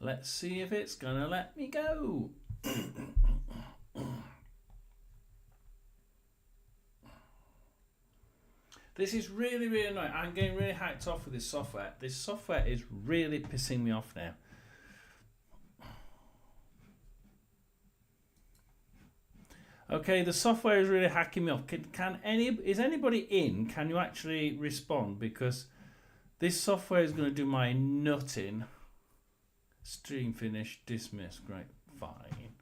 Let's see if it's going to let me go. This is really, really annoying. I'm getting really hacked off with this software. This software is really pissing me off now. Okay, the software is really hacking me off. Is anybody in? Can you actually respond? Because this software is going to do my nutting. Stream finish, dismiss. Great, fine.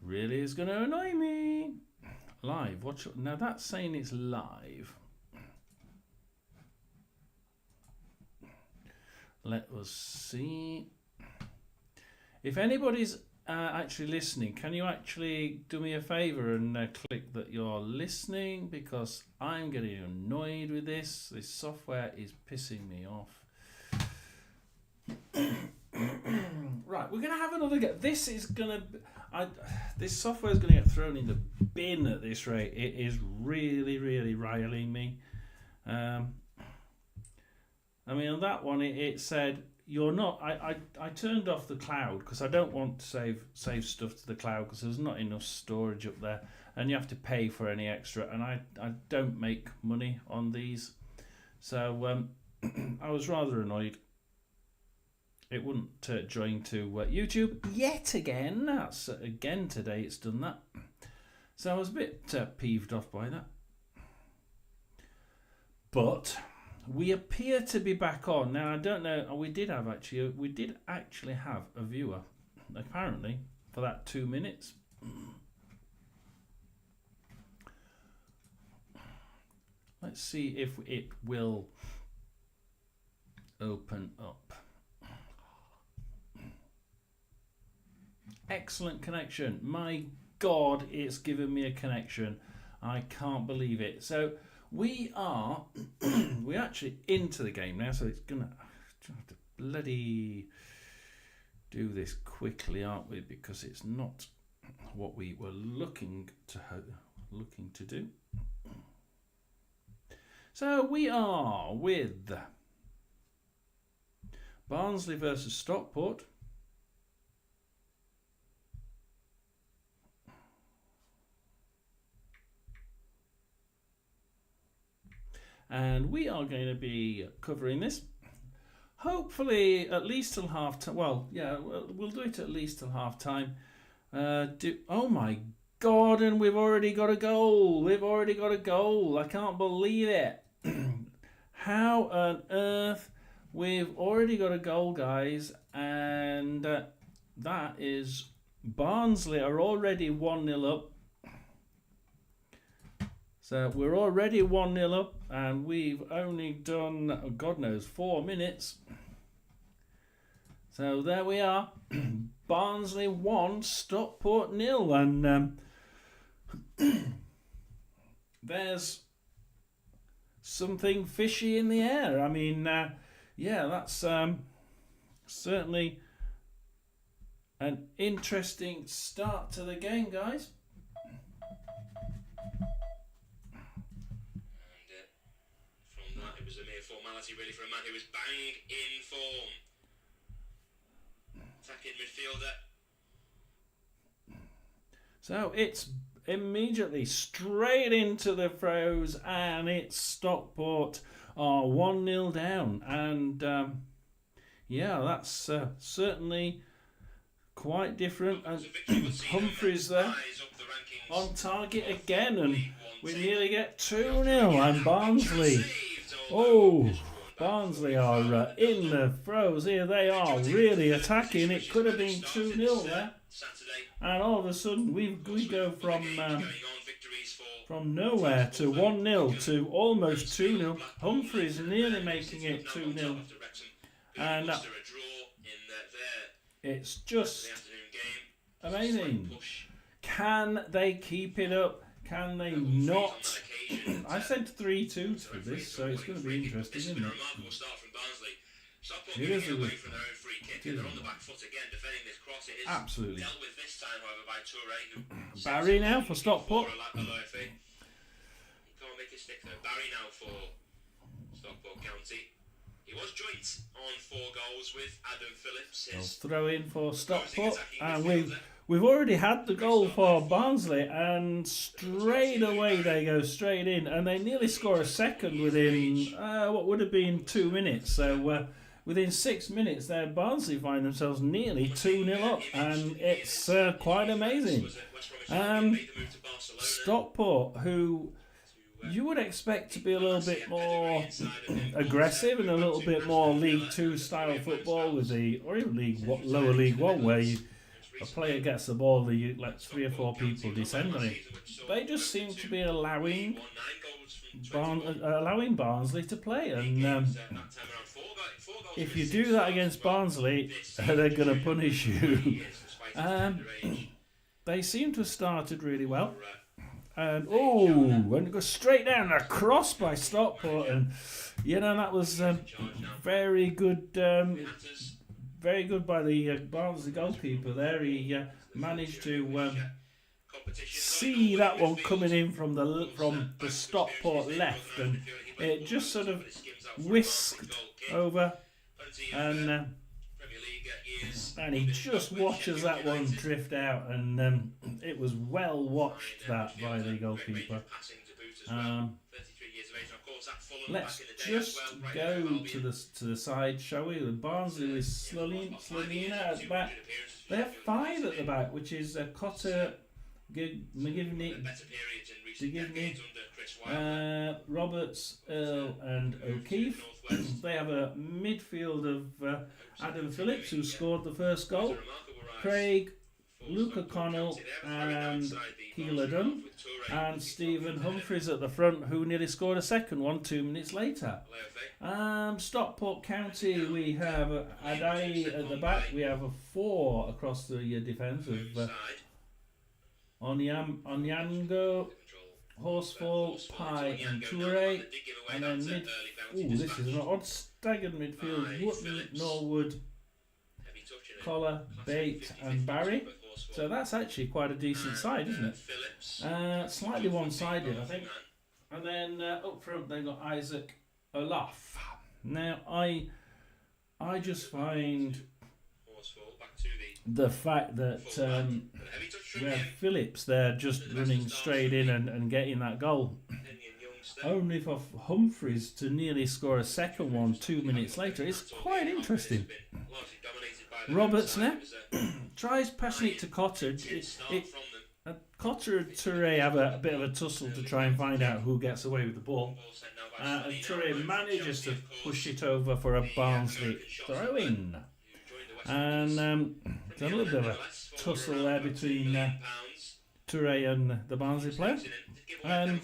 Really is going to annoy me. Live. Now that's saying it's live. Let us see. If anybody's actually listening, can you actually do me a favour and click that you're listening? Because I'm getting annoyed with this. This software is pissing me off. Right, we're going to have another go. This software is going to get thrown in the bin at this rate. It is really, really riling me. I mean, on that one, it said, you're not... I turned off the cloud because I don't want to save stuff to the cloud because there's not enough storage up there. And you have to pay for any extra. And I don't make money on these. So I was rather annoyed. It wouldn't join to YouTube yet again. That's again today it's done that. So I was a bit peeved off by that. But we appear to be back on. Now I don't know, we did actually have a viewer, apparently, for that 2 minutes. Let's see if it will open up. Excellent connection. My God, it's given me a connection. I can't believe it. So we're actually into the game now, so it's gonna have to bloody do this quickly, aren't we? Because it's not what we were looking to do. So we are with Barnsley versus Stockport. And we are going to be covering this, hopefully at least till half time. Well, yeah, we'll do it at least till half time. Oh my God, and we've already got a goal. We've already got a goal. I can't believe it. How on earth? We've already got a goal, guys. And that is Barnsley are already 1-0 up. So we're already 1-0 up, and we've only done, God knows, 4 minutes. So there we are. Barnsley 1, Stockport 0. And there's something fishy in the air. I mean, yeah, that's certainly an interesting start to the game, guys. It was a mere formality really for a man who was bang in form. Attacking midfielder. So it's immediately straight into the throws, and it's Stockport are 1-0 down. And yeah, that's certainly quite different. And Humphreys there on target again, and we nearly get 2-0. And Barnsley. Oh, Barnsley are in the throes here. They are really attacking. It could have been 2-0 there. And all of a sudden, we go from nowhere to 1-0 to almost 2-0. Humphreys nearly making it 2-0. And it's just amazing. Can they keep it up? Can they not? I said 3-2 for this, so it's going to be interesting, isn't it? It is. Absolutely. stick though. Barry now for Stockport County. He was joint on 4 goals with Adam Phillips. I'll throw in for Stockport, and we've already had the goal for Barnsley, and straight away they go straight in, and they nearly score a second within what would have been 2 minutes. So within 6 minutes, there Barnsley find themselves nearly 2-0 up, and it's quite amazing. Stockport, who you would expect to be a little bit more aggressive and a little bit more League Two style football, with or even lower League One, where a player gets the ball, you let 3 or 4 people descend on it. They just seem to be allowing Barnsley to play, and if you do that against Barnsley, they're going to punish you. They seem to have started really well. And when it goes straight down, a cross by Stockport, and that was very good by the Barnsley goalkeeper there. He managed to see that one coming in from the Stockport left, and it just sort of whisked over, and he just watches that one drift out, and it was well watched that by the goalkeeper. Let's just go to the side, shall we? Barnsley with Slanina at the back. They have 5 at the back, which is Cotter, McGivney, Roberts, Earl, and O'Keefe. They have a midfield of Adam Phillips, who scored the first goal, Craig, Luke O'Connell, and Keeler Dunn, and Stephen Humphreys at the front, who nearly scored a second one 2 minutes later. Stockport County, we have Adai at the back. We have a 4 across the defence with Onyango, Horsfall, Pye, and Toure. And then this is an odd staggered midfield: Wootton, Norwood, Collar, Bate, and Barry. So that's actually quite a decent side, isn't it? Slightly one-sided, I think. And then up front they've got Isaac Olaf. Now I just find the fact that we have Phillips there just running straight in and getting that goal, only for Humphreys to nearly score a second one 2 minutes later. It's quite interesting. Roberts now tries passing it to Cotter. Cotter and Toure have a bit of a tussle to try and find out who gets away with the ball. And Toure manages to push it over for a Barnsley throw-in. And there's a little bit of a tussle there between Toure and the Barnsley player. And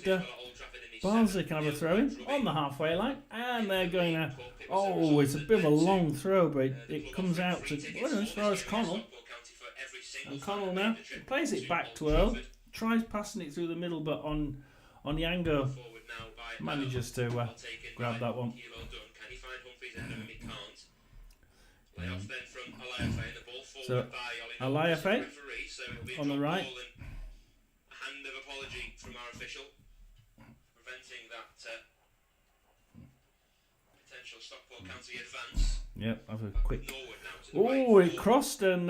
Barnsley can have a throw-in on the halfway line. And they're going to... it's a bit of a long throw, but it comes out to... as far as Connell. And Connell now plays it back to Earl. Tries passing it through the middle, but on Yango manages to grab that one. So Aliafe on the right. A hand of apology from our official, preventing that potential Stockport County advance. Yep, have a quick. It crossed and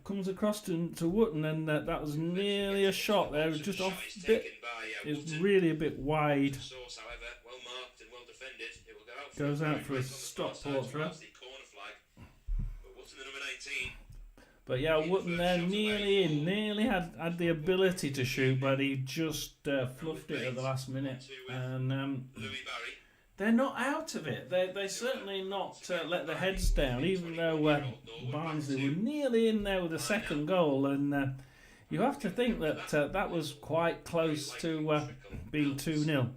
comes across to Wootton, and that was nearly a shot there. It was just off a bit. It was really a bit wide. Goes out for a Stockport throw. But Wootton there nearly had the ability to shoot, but he just fluffed it at the last minute. And they're not out of it. They certainly not let their heads down, even though Barnsley were nearly in there with a second goal. And you have to think that that was quite close to being 2-0.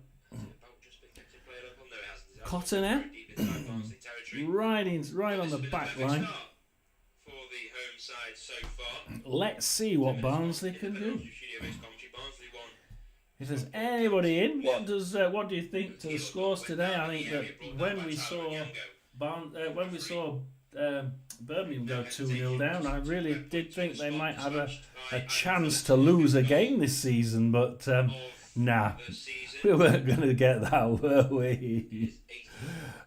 Cotter now, right on the back line. Let's see what Barnsley can do. If there's anybody in, what do you think to the scores today? I think that when we saw Birmingham go 2-0 down, I really did think they might have a chance to lose a game this season, but Nah, this season. we weren't going to get that, were we? His 80th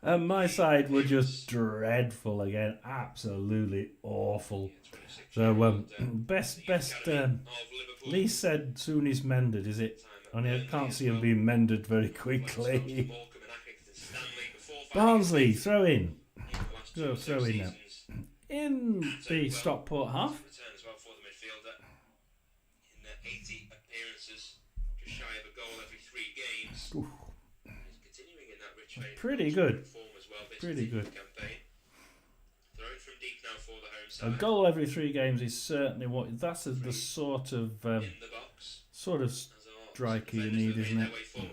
And my side were just dreadful again, absolutely awful. So best Lee said soon he's mended, is it? Only I can't see him being mended very quickly. Barnsley, throw in. Go throw in now. In the Stockport half. Return as well for the midfielder. In 80 appearances, just shy of a goal every 3 games. Oof. He's continuing in that rich vein. Pretty good. Form as well this Pretty good. campaign. Thrown from deep now for the home A side. goal every 3 games is certainly what that's the sort of In the box. striker you need, isn't it? Forward,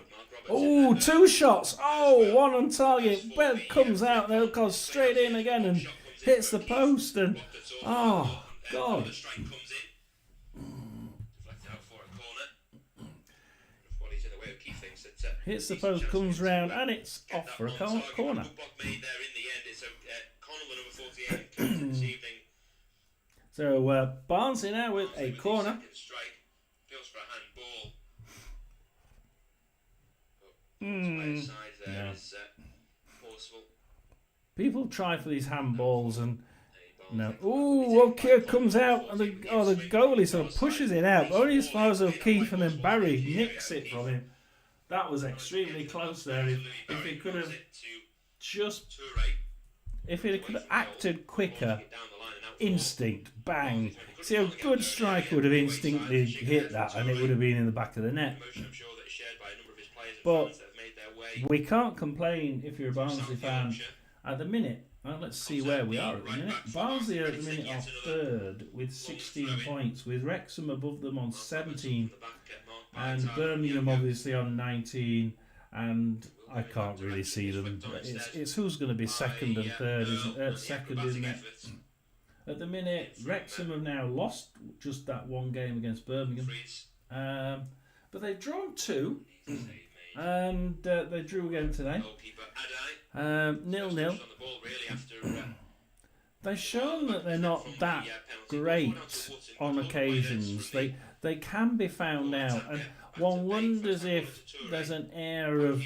Oh, 2 shots. Oh, 1 on target. Well, comes out there, goes straight in again and hits the post. And oh God, hits the post, comes round, and it's off for a corner. So Barnsley now with a corner. No. People try for these handballs and no. Ooh, O'Keefe comes out and the goalie sort of pushes it out, only as far as O'Keefe, and then Barry nicks it from him. That was extremely close there. If he could have just, if he could have acted quicker, instinct, bang. See, a good striker would have instinctively hit that, and it would have been in the back of the net. But we can't complain if you're a Barnsley fan at the minute. Well, let's see where we are at the minute. Barnsley are at the minute are 3rd with 16 points, with Wrexham above them on 17, and Birmingham obviously on 19, and I can't really see them. It's who's going to be 2nd and 3rd, isn't it? 2nd, isn't it? At the minute, Wrexham have now lost just that 1 game against Birmingham, but they've drawn 2. And they drew again today. 0-0. They've shown that they're not that great on occasions. They can be found out, and one wonders if there's an air of,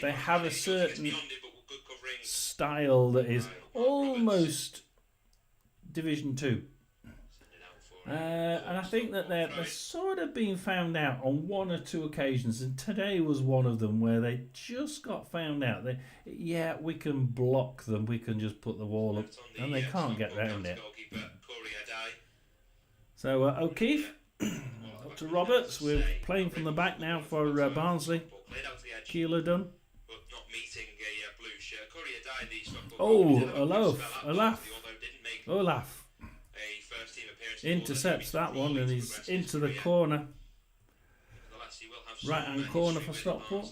they have a certain style that is almost Division 2. And I think that they're sort of being found out on 1 or 2 occasions, and today was one of them where they just got found out. We can block them, we can just put the wall up, and they can't get round it. So O'Keefe up to Roberts. We're playing from the back now for Barnsley. Keeler done. Oh, Olaf. Intercepts that one, and he's into the corner. Right hand corner for Stockport.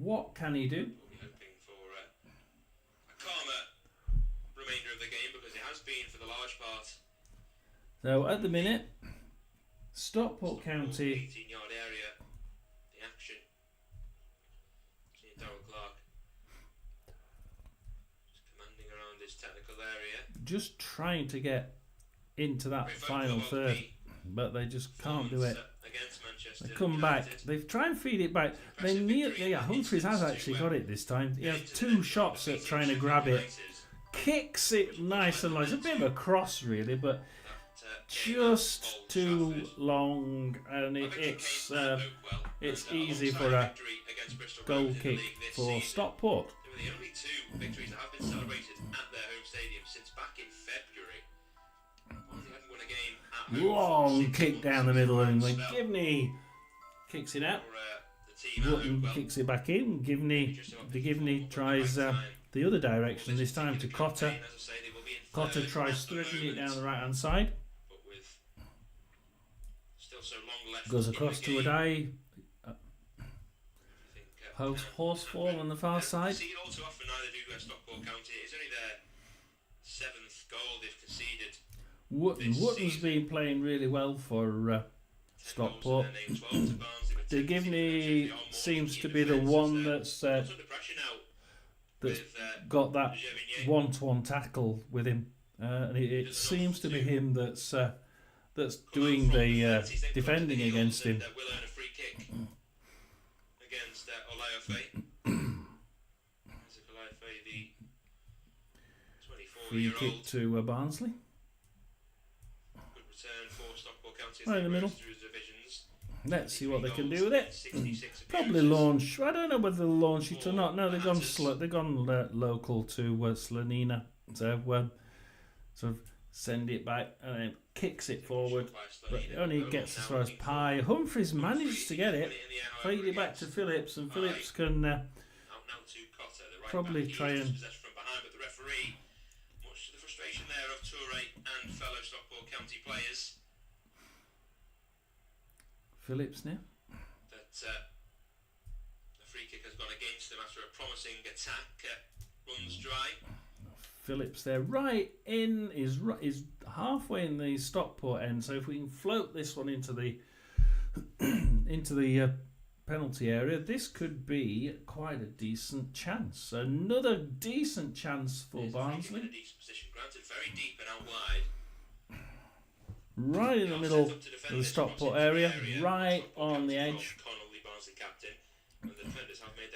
What can he do? Hoping for a calmer remainder of the game, because it has been for the large part. So at the minute, Stockport County. 18-yard area. The action. Darryl Clark just commanding around this technical area. Just trying to get into that final third, but they just can't do it. They come back. They try and feed it back. Humphreys has actually got it this time. He has 2 shots at trying to grab it. Kicks it nice and low. It's a bit of a cross, really, but just too long, and it's easy for a goal kick for Stockport. They were the only 2 victories that have been celebrated at their home stadium since back in February. Long kick down the middle, and Givney kicks it out. Wootton kicks it back in. Givney tries the other direction, this time to Cotter. Cotter tries threading it down the right hand side. Goes across to Adai. Horsefall on the far side. It's only their 7th goal they've conceded. Wootton's been playing really well for Stockport. De Givney seems to be the one that's got that 1-to-1 tackle with him, and it seems to be him that's that's doing the defending against him. Will earn a free kick against Olaofe. Olaofe, the 24-year-old. Free kick to Barnsley. Good return for Stockport County. Right in the middle. Through divisions. Let's see what they can do with it. 66 Probably launch. I don't know whether they'll launch it or not. No, they've gone local to Slanina. So sort of send it back and then kicks it forward. But it only gets as far as Pye. Humphries managed to get it. Played it back to Phillips, and Phillips can probably try and. But the referee, much to the frustration there of Toure and fellow Stockport County players. Phillips now. That the free kick has gone against them after a promising attack. Runs dry. Phillips there, right in is halfway in the Stockport end. So if we can float this one into the penalty area, this could be quite a decent chance. Another decent chance for Barnsley. In a decent position, granted, very deep and out wide. Right in the middle of the Stockport area, right on the edge.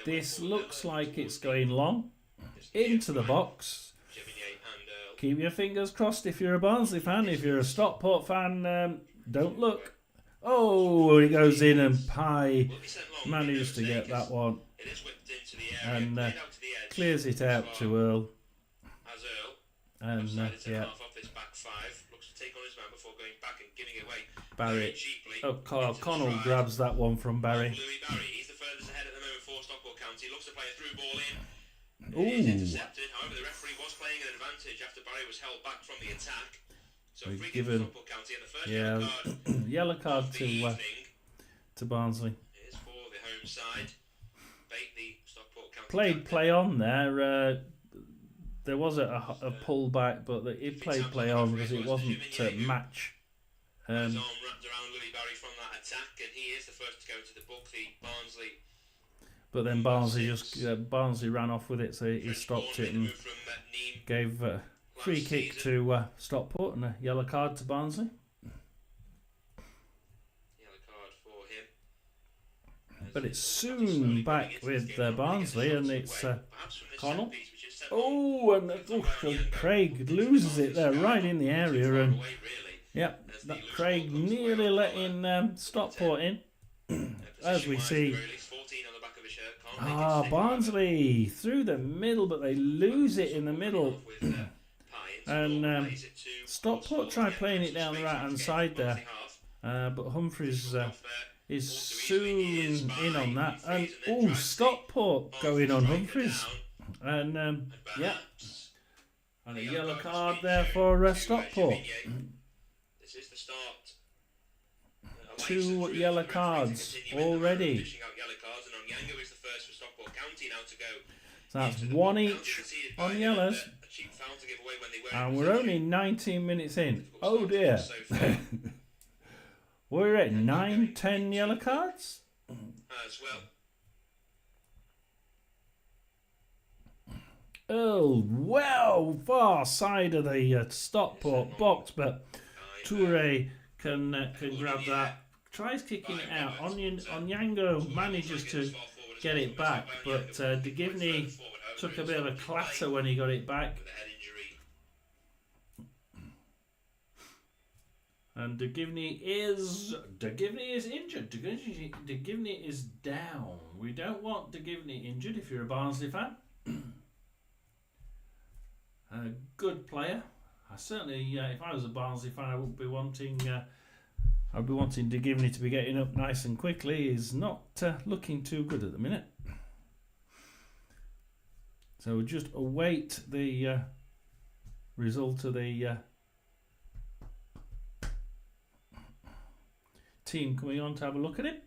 This looks like it's going long into the box. Keep your fingers crossed if you're a Barnsley fan. If you're a Stockport fan, don't look. Oh, he goes in, and Pye managed to get that one and clears it out to Earl. And yeah, Barry. Oh, Connell grabs that one from Barry. He's the furthest ahead at the moment for Stockport County. Looks to play a through ball in. Ooh. It is intercepted. However, the referee was playing an advantage after Barry was held back from the attack. So free kick for Stockport County, and the first yellow card. Yellow card to Barnsley. It is for the home side. Bait the Stockport County. Played play on there. There was a pullback, but it played play on because it wasn't match. His arm wrapped around Willie Barry from that attack, and he is the first to go to the book. The Barnsley. But then Barnsley ran off with it, so he stopped it and gave a free kick to Stockport and a yellow card to Barnsley. Yellow card for him. But it's soon back with Barnsley, and it's Connell. Oh, and Craig loses it there right in the area, and yep, that Craig nearly letting Stockport in. As we see, Barnsley through the middle, but they lose it in the middle. And Stockport try playing it down the right hand side there, but Humphries is soon in on that. And Stockport going on Humphries, and yeah, and a yellow card there for Stockport. This is the start. 2 yellow cards already. So that's 1 each on yellows. And we're only 19 minutes in. Oh dear. We're at 9-10 yellow cards. As well. Oh, well, far side of the Stockport box, but Toure can grab that. Tries kicking it out. Onyango manages to get it back, but De Givney took a bit of a clatter when he got it back. And De Givney is injured. De Givney is down. We don't want De Givney injured if you're a Barnsley fan. A good player. I certainly, if I was a Barnsley fan, I would be wanting. I'd be wanting De Givney to be getting up nice and quickly. He's not looking too good at the minute. So we'll just await the result of the team coming on to have a look at it.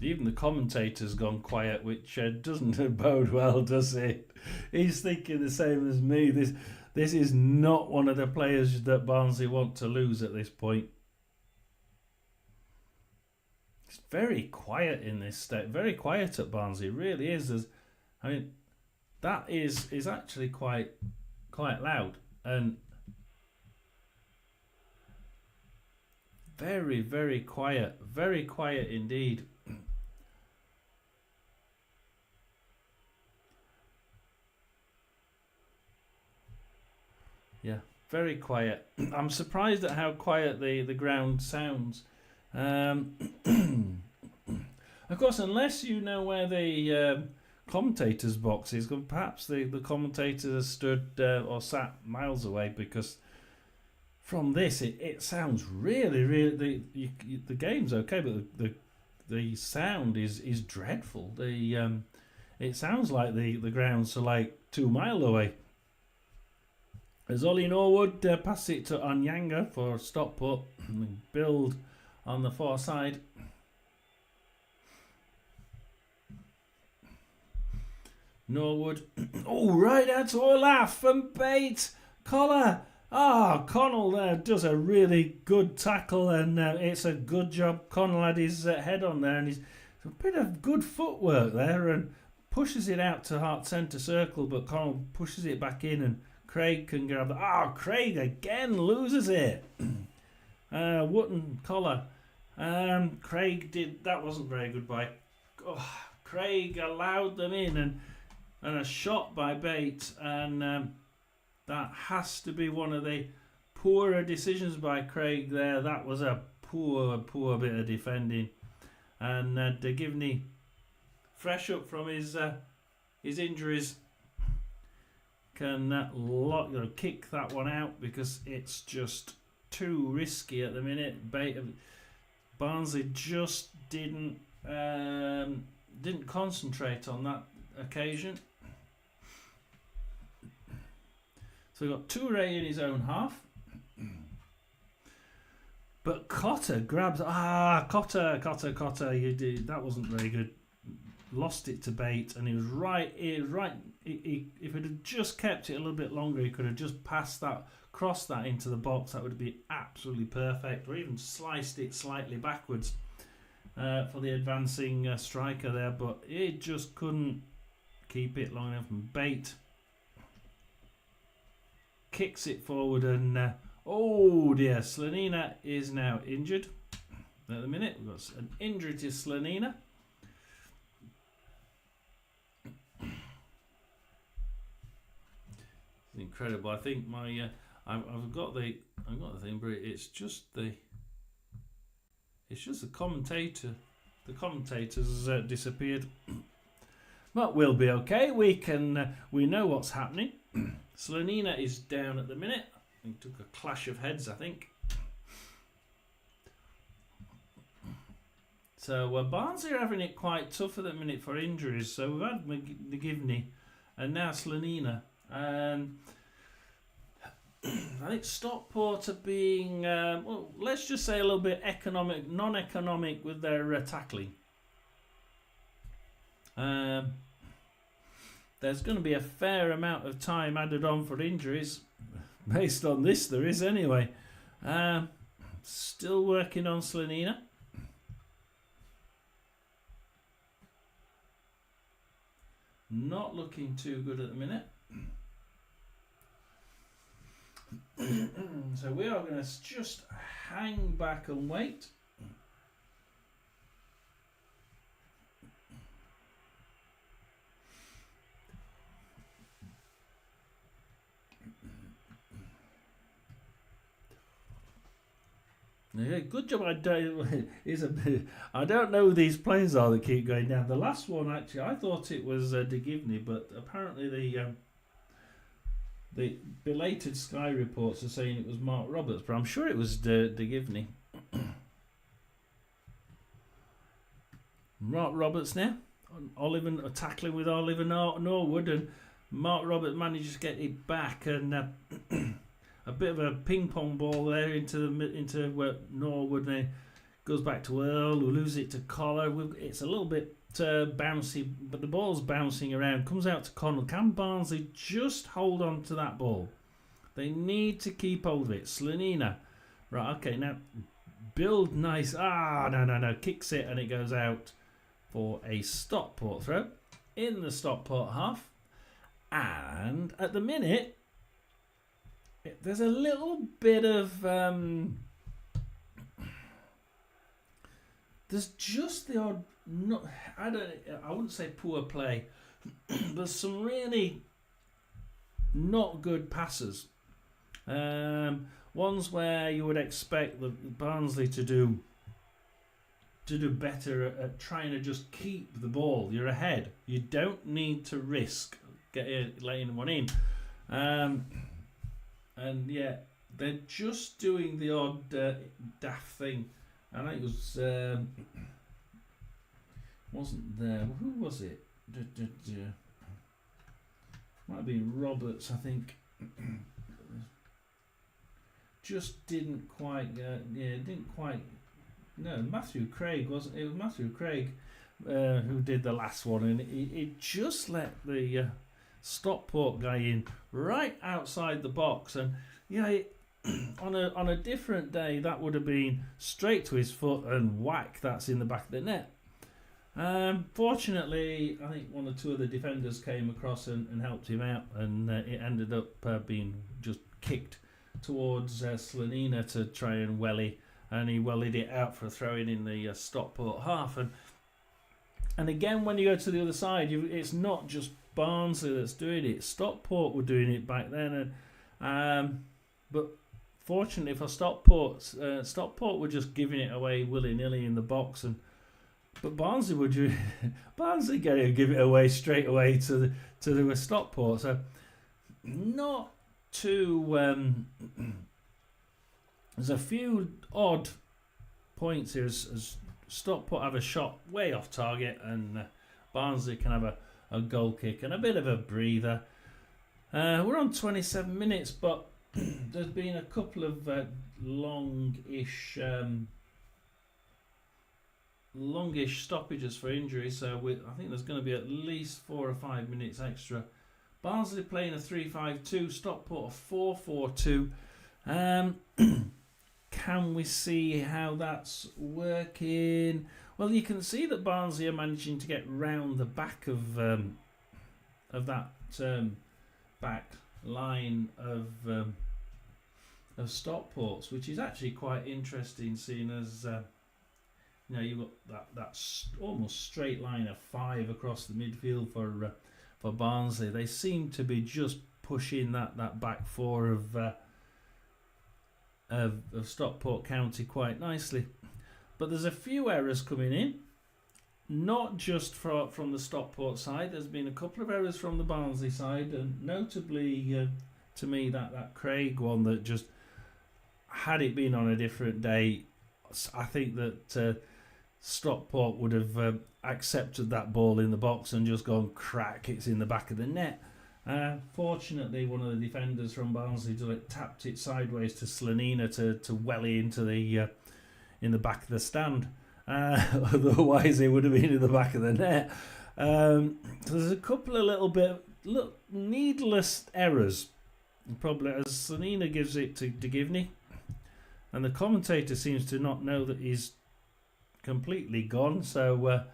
Even the commentator's gone quiet, which doesn't bode well, does it? He's thinking the same as me. This is not one of the players that Barnsley want to lose at this point. It's very quiet in this state. Very quiet at Barnsley. It really is. that is actually quite loud and very, very quiet indeed. Yeah, very quiet. I'm surprised at how quiet the ground sounds. Of course, unless you know where the commentators' box is, perhaps the commentators stood or sat miles away, because from this it sounds really the game's okay, but the sound is dreadful. It sounds like the grounds are like 2 miles away. As Ollie Norwood passes it to Onyanga for Stockport, build on the far side. Norwood, oh, right out to Olaf and bait, collar. Connell there does a really good tackle, and it's a good job. Connell had his head on there, and he's a bit of good footwork there, and pushes it out to heart centre circle, but Connell pushes it back in, and Craig can grab it. Craig again loses it. Wotton collar. Craig did, that wasn't very good by. Craig allowed them in, and a shot by Bates, and that has to be one of the poorer decisions by Craig there. That was a poor bit of defending, and De Givney, fresh up from his injuries, can kick that one out, because it's just too risky at the minute. Barnsley just didn't concentrate on that occasion. So we've got Toure in his own half. But Cotter grabs... Cotter, you did. That wasn't very good. Lost it to Bate, and he was right. If it had just kept it a little bit longer, he could have just crossed that into the box. That would be absolutely perfect. Or even sliced it slightly backwards for the advancing striker there. But it just couldn't keep it long enough. And Bate kicks it forward, and oh dear, Slanina is now injured. At the minute, we've got an injury to Slanina. It's incredible. I think I've got the thing, but it's just the commentator. The commentators disappeared. But we'll be okay. We know what's happening. Slanina is down at the minute. He took a clash of heads, I think. So Barnsley are having it quite tough at the minute for injuries. So we've had McGivney and now Slanina. I think Stockport are being, let's just say a little bit non-economic with their tackling. There's going to be a fair amount of time added on for injuries. Based on this, there is anyway. Still working on Slanina. Not looking too good at the minute. So we are going to just hang back and wait. Yeah, good job. I don't know who these players are that keep going down. The last one, actually, I thought it was De Givney, but apparently the belated Sky reports are saying it was Mark Roberts, but I'm sure it was De Givney. Mark Roberts now, Oliver tackling with Oliver Norwood, and Mark Roberts manages to get it back, and a bit of a ping pong ball there into Norwood, and then goes back to Earl, who loses it to Collar. It's a little bit bouncy, but the ball's bouncing around. Comes out to Connell. Can Barnsley just hold on to that ball? They need to keep hold of it. Slanina, right? Okay, now build nice. No! Kicks it, and it goes out for a Stockport throw in the Stockport half. And at the minute, there's a little bit of there's just the odd, I wouldn't say poor play. There's some really not good passes. Ones where you would expect the Barnsley to do better at trying to just keep the ball. You're ahead. You don't need to risk letting one in. And yeah, they're just doing the odd daft thing. And it was wasn't there. Who was it? Might have been Roberts, I think. Just didn't quite. No, Matthew Craig wasn't. It was Matthew Craig who did the last one, and it just let the Stockport guy in right outside the box, and on a different day that would have been straight to his foot and whack. That's in the back of the net. Fortunately, I think one or two of the defenders came across and helped him out, and it ended up being just kicked towards Slanina to try and welly, and he wellied it out for a throw in the Stockport half. And again, when you go to the other side, it's not just Barnsley that's doing it. Stockport were doing it back then, but fortunately for Stockport, Stockport were just giving it away willy-nilly in the box, but Barnsley would Barnsley going to give it away straight away to the Stockport. So not too. There's a few odd points here as Stockport have a shot way off target, and Barnsley can have a goal kick and a bit of a breather. We're on 27 minutes, but there's been a couple of longish stoppages for injury, so I think there's going to be at least 4 or 5 minutes extra. Barnsley playing a 3-5-2, Stockport a 4-4-2. Can we see how that's working? Well, you can see that Barnsley are managing to get round the back of that back line of Stockport's, which is actually quite interesting, seeing as you've got that almost straight line of 5 across the midfield for Barnsley. They seem to be just pushing that back 4 of Stockport County quite nicely. But there's a few errors coming in, not just from the Stockport side. There's been a couple of errors from the Barnsley side, and notably to me that Craig one that just, had it been on a different day, I think that Stockport would have accepted that ball in the box and just gone crack, it's in the back of the net. Fortunately, one of the defenders from Barnsley tapped it sideways to Slanina to welly into the in the back of the stand. Otherwise, it would have been in the back of the net. So there's a couple of little needless errors, probably as Slanina gives it to Givney, and the commentator seems to not know that he's completely gone. So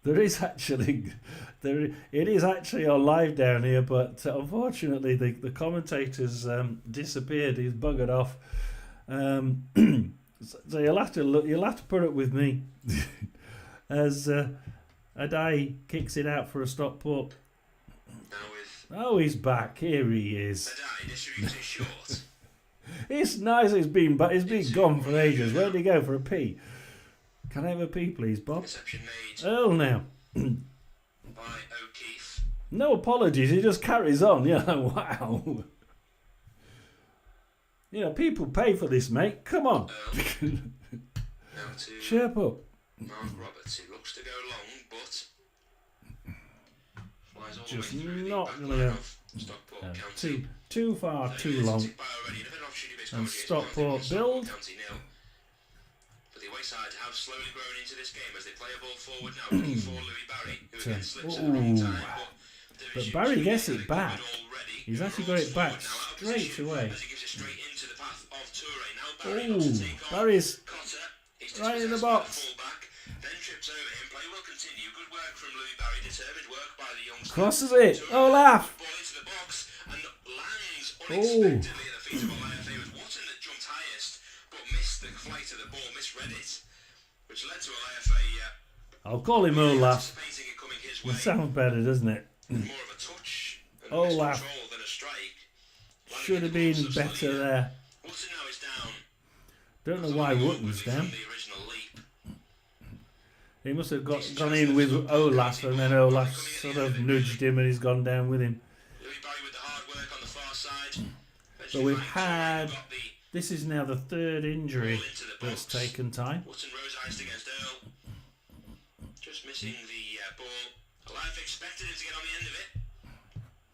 it is actually on live down here, but unfortunately the commentator's disappeared. He's buggered off. So you'll have to put up with me as Adai kicks it out for a Stockport. Oh, he's back. Here he is. Adai distributes it short. It's nice. It's been gone for ages. Where'd he go for a pee? Can I have a pee, please, Bob? Reception made Oh, now. by O'Keefe. No apologies. He just carries on. Yeah, wow. People pay for this, mate. Come on. Now to Chirp up. Mark Roberts, who looks to go long, but flies all Just the way through not the back gonna line go. of Stockport County. Too far, too long. And Stockport build. For the away side have slowly grown into this game as they play a ball forward now, looking for Louis Barry, who again slips at the wrong time. But Barry gets it back. He's actually got it back straight away. Oh, Barry's right in the box. Then trips over him. Play will continue. Good work from Louis Barry. Determined work by the youngster. Crosses it. Olaf. Ball into the box and lands Oh. unexpectedly at the feet of Olaf. It was Watson that jumped highest, but missed the flight of the ball, misread it, which led to Olaf I'll call him Olaf. anticipating it coming his It way. sounds better, doesn't it? More of a touch and Olaf. miscontrol than a strike. Should have been better there. Watson now is down. Don't know why Wotton's down. The original leap. He must have gone in with Olaf, and then Olaf sort of nudged him and he's gone down with him. Louis Barry with the hard work on the far side. So we've had, this is now the third injury that's taken time. Watson rose iced against Earl. Just missing the ball. Olaf expected him to get on the end of it.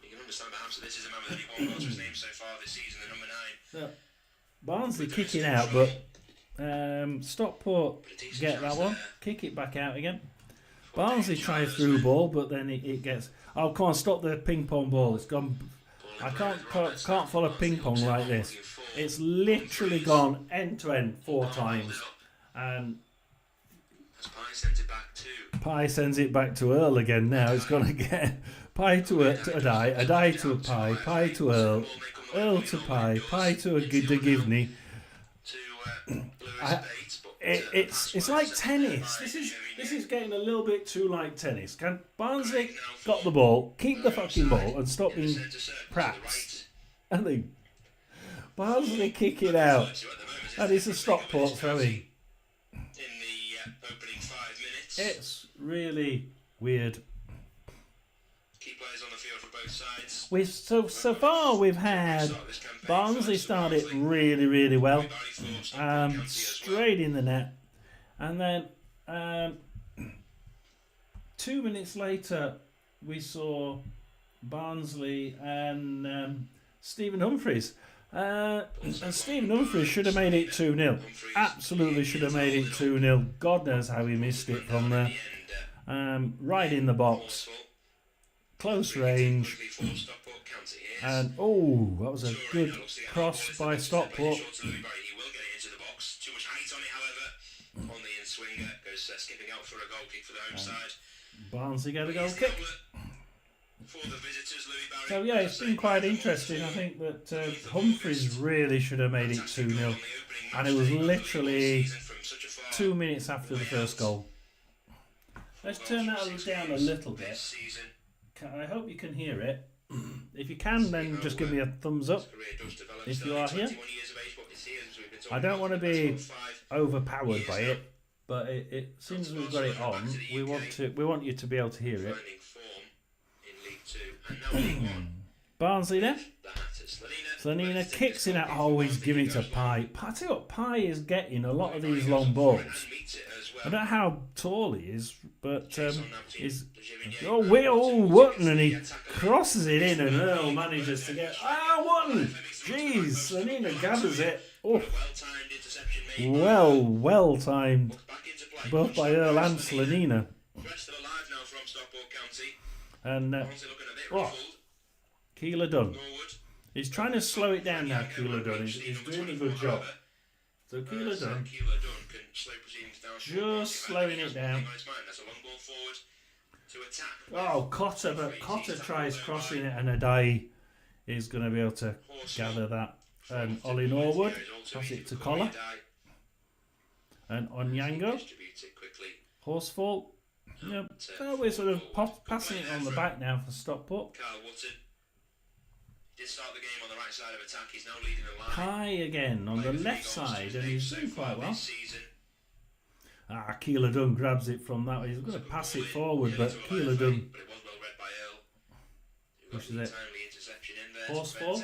You can understand perhaps that this is a man with only one goal to his name so far this season, the number 9. So, Barnsley kicking out, but Stockport get that one, kick it back out again. Barnsley try a through ball, but then it gets. Oh, come on, stop the ping pong ball! It's gone. I can't follow ping pong like this. It's literally gone end to end 4 times, and Pye sends it back to Earl again. Now it's gonna get Pye to Adai to a Pye, Pye to Earl, Earl to Pye, Pye to a Givney. It's like tennis. This is getting a little bit too like tennis. Can Barnsley got the ball, keep the fucking ball, and stop being praps? And they Barnsley kick it out, and it's a Stockport throwing. It's really weird. Key players on the field for both sides. So far we've had Barnsley started really well, straight in the net, and then 2 minutes later we saw Barnsley and Stephen Humphreys. And Stephen Humphreys should have made it 2-0. Absolutely should have made it 2-0. God knows how he missed it from there. Right in the box. Close range. And, oh, that was a good cross by Stockport. He will get it into the box. Too much height on it, however. On the in-swinger. Goes skipping out for a goal kick for the home side. Barnsley get a goal kick. For the visitors, Louis Barry. So yeah, it's been quite interesting. I think that Humphreys really should have made it 2-0, and it was literally 2 minutes after the first goal. Let's turn that down a little bit. I hope you can hear it. If you can, then just give me a thumbs up if you are here. I don't want to be overpowered by it, but it seems we've got it on. We want you to be able to hear it. Barnsley then. Slanina kicks in at. Oh, he's giving it to Pye. I tell you what, Pye is getting a lot of these long balls. I don't know how tall he is, but he's. Wotton, and he crosses it in, and Earl manages to get. Wotton! Jeez, Slanina gathers it. Oh, well timed, both by Earl and Slanina. And Keeler done. He's trying to slow it down now. Keeler done. He's doing a good job. So Keeler done. Just slowing it down. Oh, Cotter, but Cotter tries crossing it, and Adai is going to be able to gather that. And Ollie Norwood pass it to Collar. And Onyango. Horsefall. Yeah, so we're sort of passing it on the back now for Stockport. Did start the game on the right side of attack. He's now leading the line. Pye again on the left side, and he's doing quite well. Keeler Dunn grabs it from that way. He's going to pass it forward, but Keeler Dunn pushes it. Horsefall.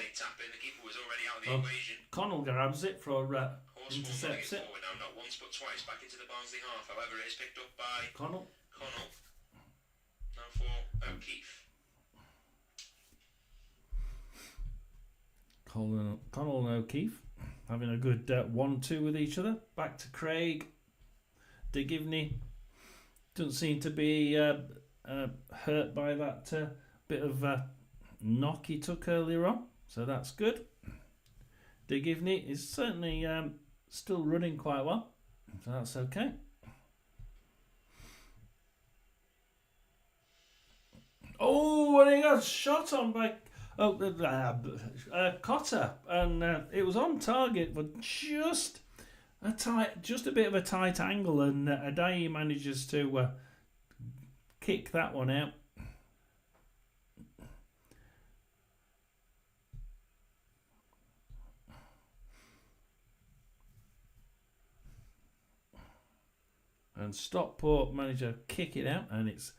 Connell grabs it for intercepts it. Not once but twice back into the Barnsley half. However, it is picked up by Connell. Now for O'Keefe. Connell and O'Keefe having a good 1-2 with each other. Back to Craig. De Givney doesn't seem to be hurt by that bit of knock he took earlier on, so that's good. De Givney is certainly still running quite well, so that's okay. Oh, and he got shot on by Cotter, and it was on target, but just a bit of a tight angle, and Adayi manages to kick that one out. And Stockport managed to kick it out, and it's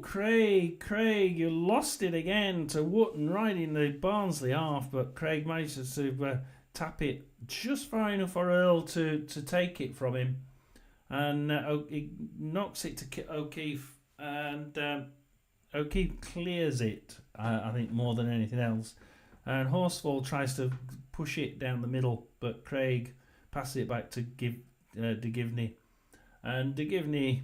Craig, you lost it again to Wootton right in the Barnsley half, but Craig manages to tap it just far enough for Earl to take it from him, and he knocks it to O'Keefe, and O'Keefe clears it, I think, more than anything else, and Horsfall tries to push it down the middle, but Craig passes it back to De Givney, and De Givney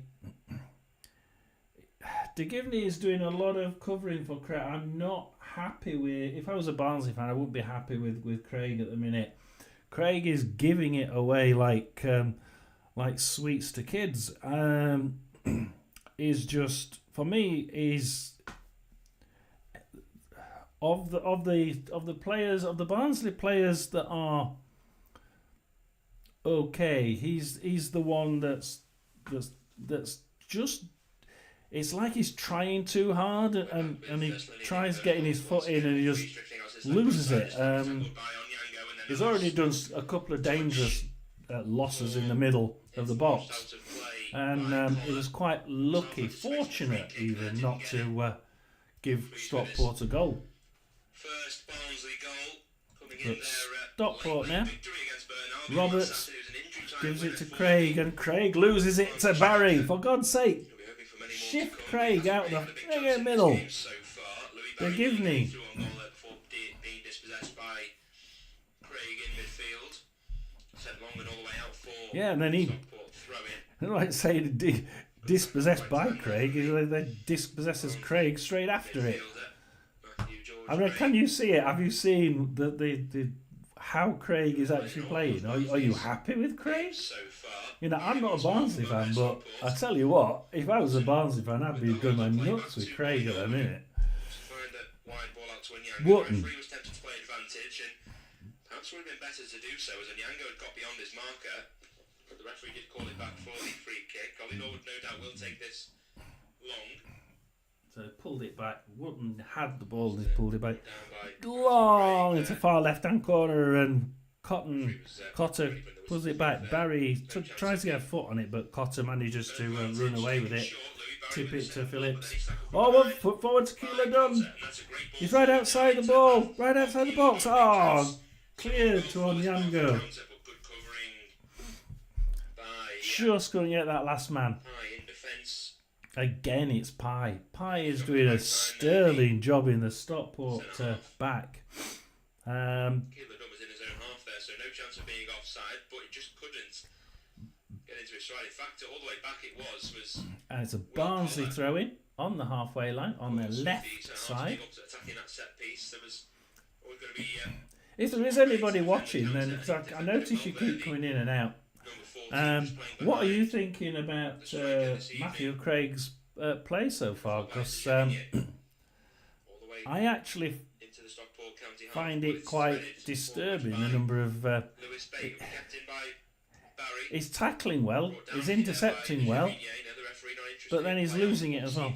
is doing a lot of covering for Craig. I'm not happy with. If I was a Barnsley fan, I wouldn't be happy with Craig at the minute. Craig is giving it away like sweets to kids. Is just, for me, is of the players, of the Barnsley players that are okay. He's the one that's just. It's like he's trying too hard, and he tries getting his foot in, and he just loses it. He's already done a couple of dangerous losses in the middle of the box, and he was quite fortunate even, not to give Stockport a goal. First Barnsley goal coming in But there. Stockport now. Victory against Burnley. Roberts gives it to Craig, and Craig loses it to Barry. For God's sake, shift Craig out of the friggin' middle. De Givney. Yeah, and then he, like saying dispossessed by Craig, they dispossesses Craig straight after it. I mean, can you see it? Have you seen the how Craig is actually playing? Are you happy with Craig? You know, I'm not a Barnsley fan, but I tell you what, if I was a Barnsley fan, I'd be going my nuts with Craig at a minute. Wootton. Perhaps would have been better to do so, as Onyango had got beyond his marker, but the referee did call it back for the free kick. Ollie Norwood no doubt will take this long. So pulled it back. Wootton had the ball and he pulled it back long into far left hand corner, and Cotter pulls it back. Barry tries to get a foot on it, but Cotter manages to run away with it. Tip it to Phillips. Oh, one foot forward to Keeler Dunn. He's right outside the ball, right outside the box. Oh, cleared to Onyango. Just couldn't get that last man. Again, it's Pye. Pye is doing a sterling job in the Stockport back. Keeler Dunn was in his own half there, so no chance of being offside, but he just couldn't get into his stride. In fact, all the way back it was. And it's a Barnsley throw-in on the halfway line, on the left side. Attacking that set piece, there was always going to be. If there is anybody watching, then because I notice you keep coming in and out. What are you thinking about Matthew Craig's play so far? Because I actually find it quite disturbing, the number of... he's tackling well, he's intercepting well, but then he's losing it as well.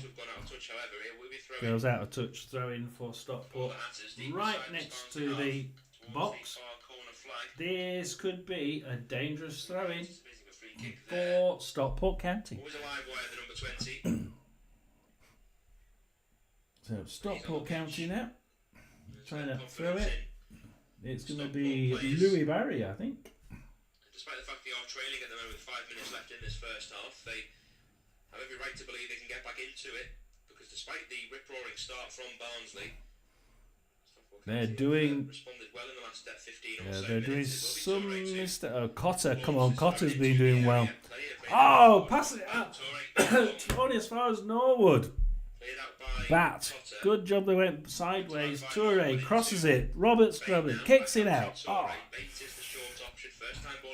Goes out of touch, throw in for Stockport. Right next to the box. This could be a dangerous throw-in for Stockport County. So Stockport County now, trying to throw it. It's going to be Louis Barry, I think. Despite the fact they are trailing at the moment with 5 minutes left in this first half, they have every right to believe they can get back into it, because despite the rip-roaring start from Barnsley, they're doing. Responded well in the last 15 or Yeah, so they're doing minutes. some mistake. Oh, Cotter, come on, Cotter's been doing well. Oh, pass it out. Only as far as Norwood. Bat, good job. They went sideways. Toure crosses it. Roberts grabs it, kicks it out. Oh.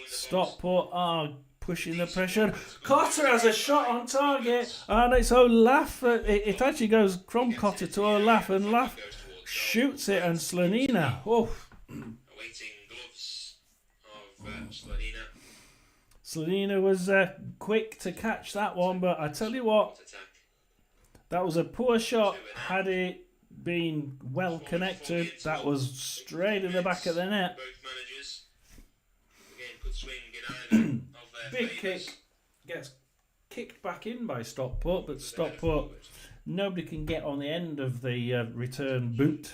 Stockport are pushing the pressure. Cotter has a shot on target, and it's Olaf. It actually goes from Cotter to Olaf, and Olaf shoots it, and Slonina. Oh. Awaiting gloves of Slonina. Slonina was quick to catch that one, but I tell you what, that was a poor shot. Had it been well connected, that was straight in the back of the net. Both managers again could swing in either of their Big kick, gets kicked back in by Stockport, but Stockport, nobody can get on the end of the return boot,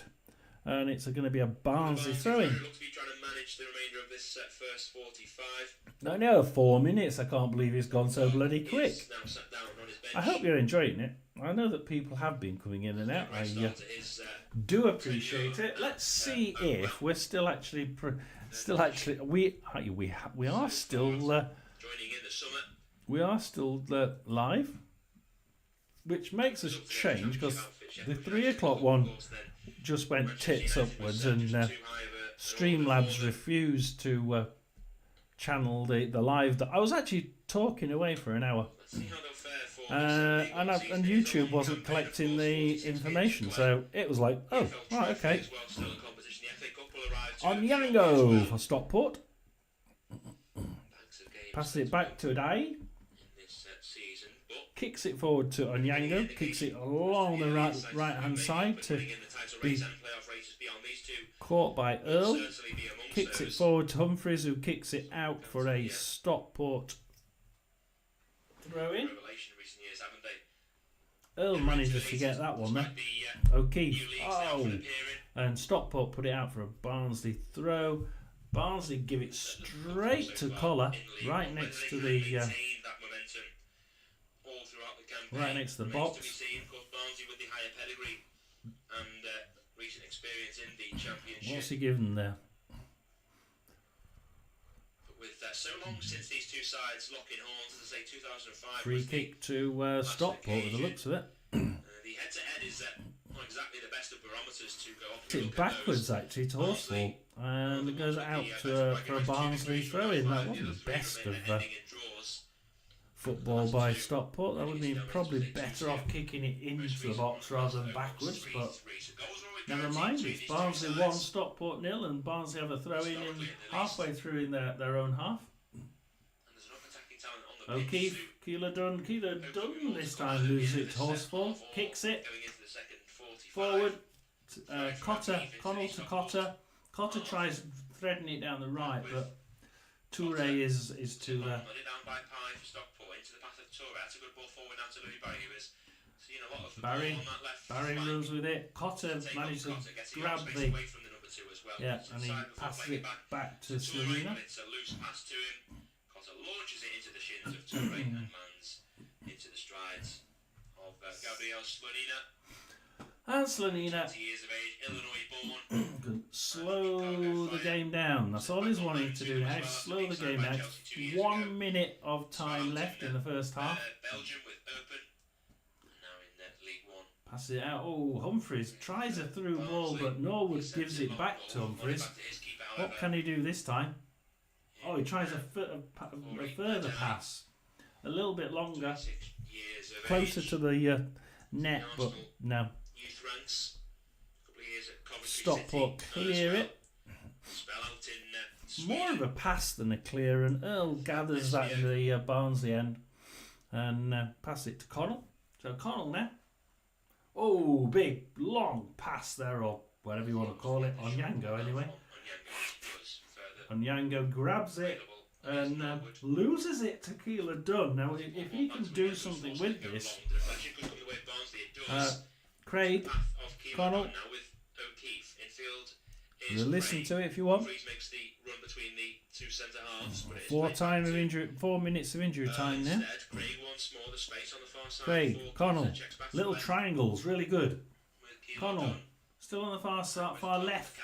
and it's going to be a Barnsley throw-in. Looks to be trying to manage the remainder of this first 45. I know, 4 minutes. I can't believe it's gone so bloody quick. Now sat down on his bench. I hope you're enjoying it. I know that people have been coming in and out. I do appreciate it. Let's see if we're still actually we are still joining in the summer. we are still live, which makes us change because the 3 o'clock one just went tits upwards, and Streamlabs refused to channel the live. That I was actually talking away for an hour. And YouTube wasn't collecting the information, so it was like, oh, right, okay. Onyango for Stockport. Passes it back to Adai. Kicks it forward to Onyango. Kicks it along the right hand side to be caught by Earl. Kicks it forward to Humphreys, who kicks it out for a Stockport throw in. Earl manages to get that one there. O'Keefe. Oh! And Stockport put it out for a Barnsley throw. Barnsley give it straight to Collar, right next to the right next to the box. What's he given there? So long since these two sides locking horns, as I say, 2005. Free kick to Stockport with the looks of it. The head-to-head is not exactly the best of barometers to go off. It's backwards actually to Horsfall, and it goes out to for a Barnsley throw-in. That wasn't the best of football by Stockport. That would have been probably better off kicking it into the box rather than backwards, but never mind. It's Barnsley 1, Stockport 0, and Barnsley have a throw-in halfway through in their own half. O'Keefe, Keeler Dunn this time loses it to Horsfall, kicks it forward. Cotter, Connell to Cotter. Cotter tries threading it down the right, but Toure is to Barry runs with it. Cotter manages to grab the and he passes it back to Slonina. Launches it into the shins of Toure and lands into the strides of Gabriel Slonina. And Slonina 20 years of age, Illinois born. Slow the game down. That's all he's wanting to do now. Slow the game down. 1 minute of time left in the first half. Belgium with open. Now in League One. Passes it out. Oh, Humphreys tries a through ball, but Norwood gives it back to Humphreys. What can he do this time? Oh, he tries a further pass. A little bit longer. Closer to the net, but no. Stockport clear it. More of a pass than a clear, and Earl gathers that in the Barnsley end and pass it to Connell. So Connell now. Oh, big long pass there, or whatever you want to call it, on Yango anyway. Onyango grabs it and loses it to Keeler Dunn. Now, if he can do something with this, Craig, Connell, you'll listen to it if you want. 4 minutes of injury time now. Craig, Connell, little triangles, really good. Connell, still on the far left.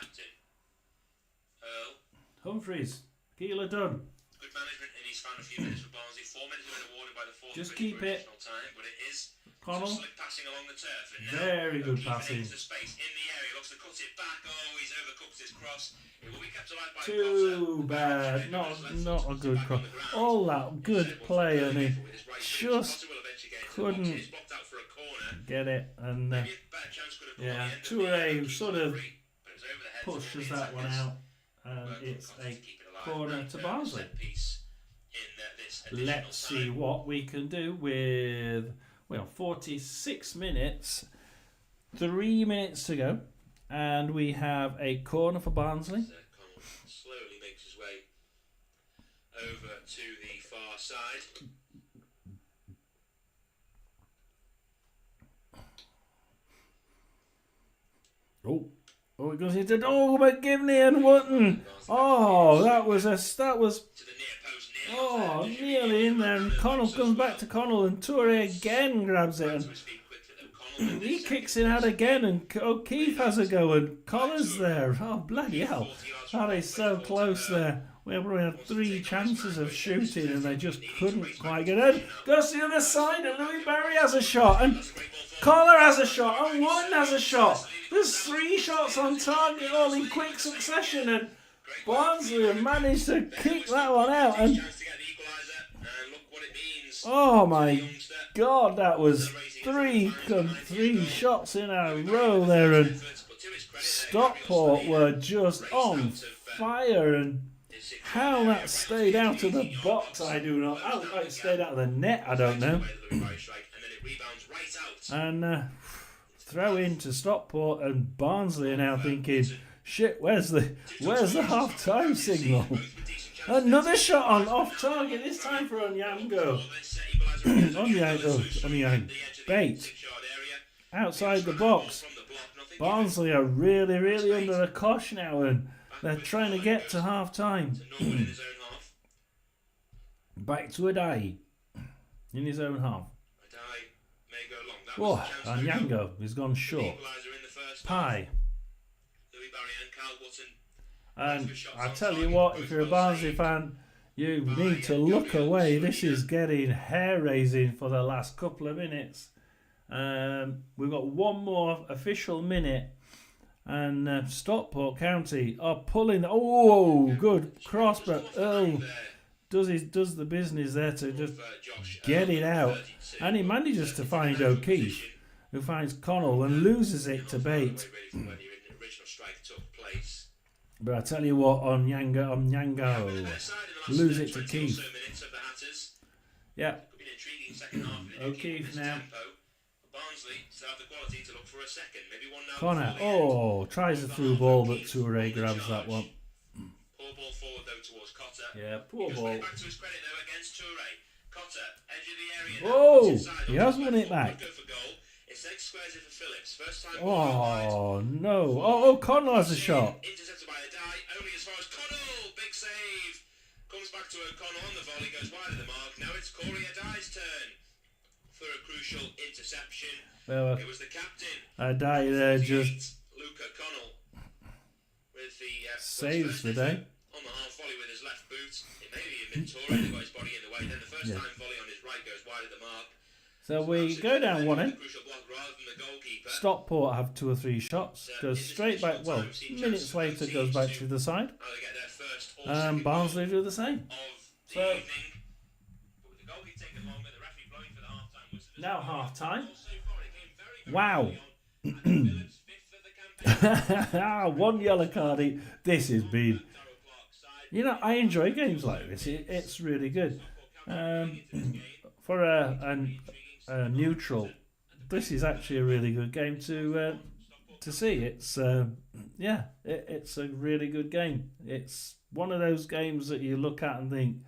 Humphreys, Keeler Dunn. Good management, and he's found a few minutes for Barnsley. 4 minutes have been awarded by the fourth. Just keep it. Time, but it is Connell. Some slick passing along the turf. And now Very good O'Keefe passing. into the space in the area. Looks to cut it back. Oh, he's overcooked his cross. It will be kept alive by Too Cotter. bad. Not a good cross. All that good play, and he just couldn't get it. And yeah, Toure sort of pushes that one out, and it's a corner to Barnsley. Let's see what we can do with 46 minutes, 3 minutes to go, and we have a corner for Barnsley. Connell slowly makes his way over to the far side. It goes into McGivney and Wotton. Oh, that was To the near post, nearly in there. And Connell comes back to Connell, and Toure again grabs it, and he kicks it out again, and O'Keefe has a go, and Connor's there. Oh, bloody hell. That is so close there. We probably had 3 chances of shooting, and they just couldn't quite get in. Goes to the other side, and Louis Barry has a shot, and Collar has a shot, and Wotton has a shot. There's 3 shots on target all in quick succession, and Barnsley have managed to kick that one out. And oh my God, that was three shots in a row there, and Stockport were just on fire. And how that stayed out of the box, I do not. How it stayed out of the net, I don't know. And throw into Stockport, and Barnsley are now thinking, shit, where's the half-time signal? Another shot on off target, this time for Onyango. Onyango. Bait. Outside the box. Barnsley are really, really under the cosh now, and they're trying to get to half-time. Back to Adai in his own half. Oh, Onyango has gone short. Pie. And I tell you what, if you're a Barnsley fan, you need to look away. This is getting hair-raising for the last couple of minutes. We've got one more official minute, and Stockport County are pulling. Oh, good cross, but Earl does the business there to just get it out, and he manages to find O'Keefe, who finds Connell and loses it to Bate. But I tell you what, Onyango lose it to Keefe. Yeah. O'Keefe now. Connor, tries a through ball, but Toure grabs that one. Poor ball forward though towards Cotter. Yeah, poor ball. Back to his credit though against Toure. Cotter, edge of the area. Oh, he has won it back. Oh no! Oh, Connell has a shot. Intercepted by Adai, only as far as Connell. Big save. Comes back to O'Connell on the volley, goes wide of the mark. Now it's Corey Adai's turn for a crucial interception. Well, it was the captain. Adai there just Luca Connell with the saves the day. On the half volley with his left boot. It may be even Toure who got his body in the way. Then the first time volley on his right goes wide of the mark. So we go down 1-0. Stockport have 2 or 3 shots. Goes straight back. Well, minutes later goes back to the side. And Barnsley do the same. So now half time. Wow. 1 yellow card. This has been. I enjoy games like this. It's really good. For a neutral, this is actually a really good game to see. It's it's a really good game. It's one of those games that you look at and think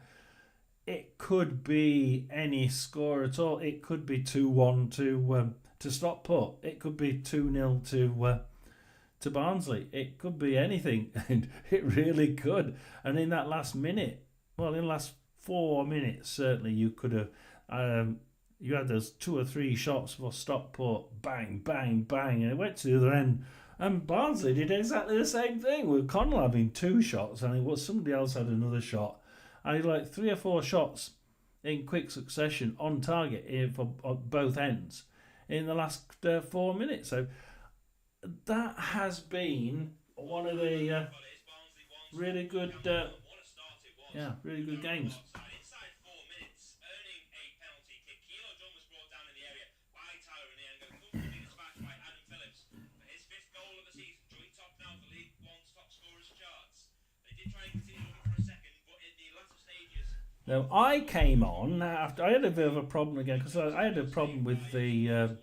it could be any score at all. It could be 2-1 to Stockport. It could be 2-0 to Barnsley. It could be anything, and it really could. And in that last minute, in the last 4 minutes, certainly you could have. You had those 2 or 3 shots for Stockport, bang, bang, bang, and it went to the other end. And Barnsley did exactly the same thing, with Connell having 2 shots, and somebody else had another shot. I had like 3 or 4 shots in quick succession on target for both ends. in the last 4 minutes. So that has been one of the really good, really good games. Inside 4 minutes, earning a penalty kick. Kilo John was brought down in the area by Tyler Anianga, comfortably dispatched by Adam Phillips for his 5th goal of the season, joint top now for League One's top scorers charts. They did try and continue looking for a second, but in the latter stages. Now I came on after I had a bit of a problem again because I had a problem with the.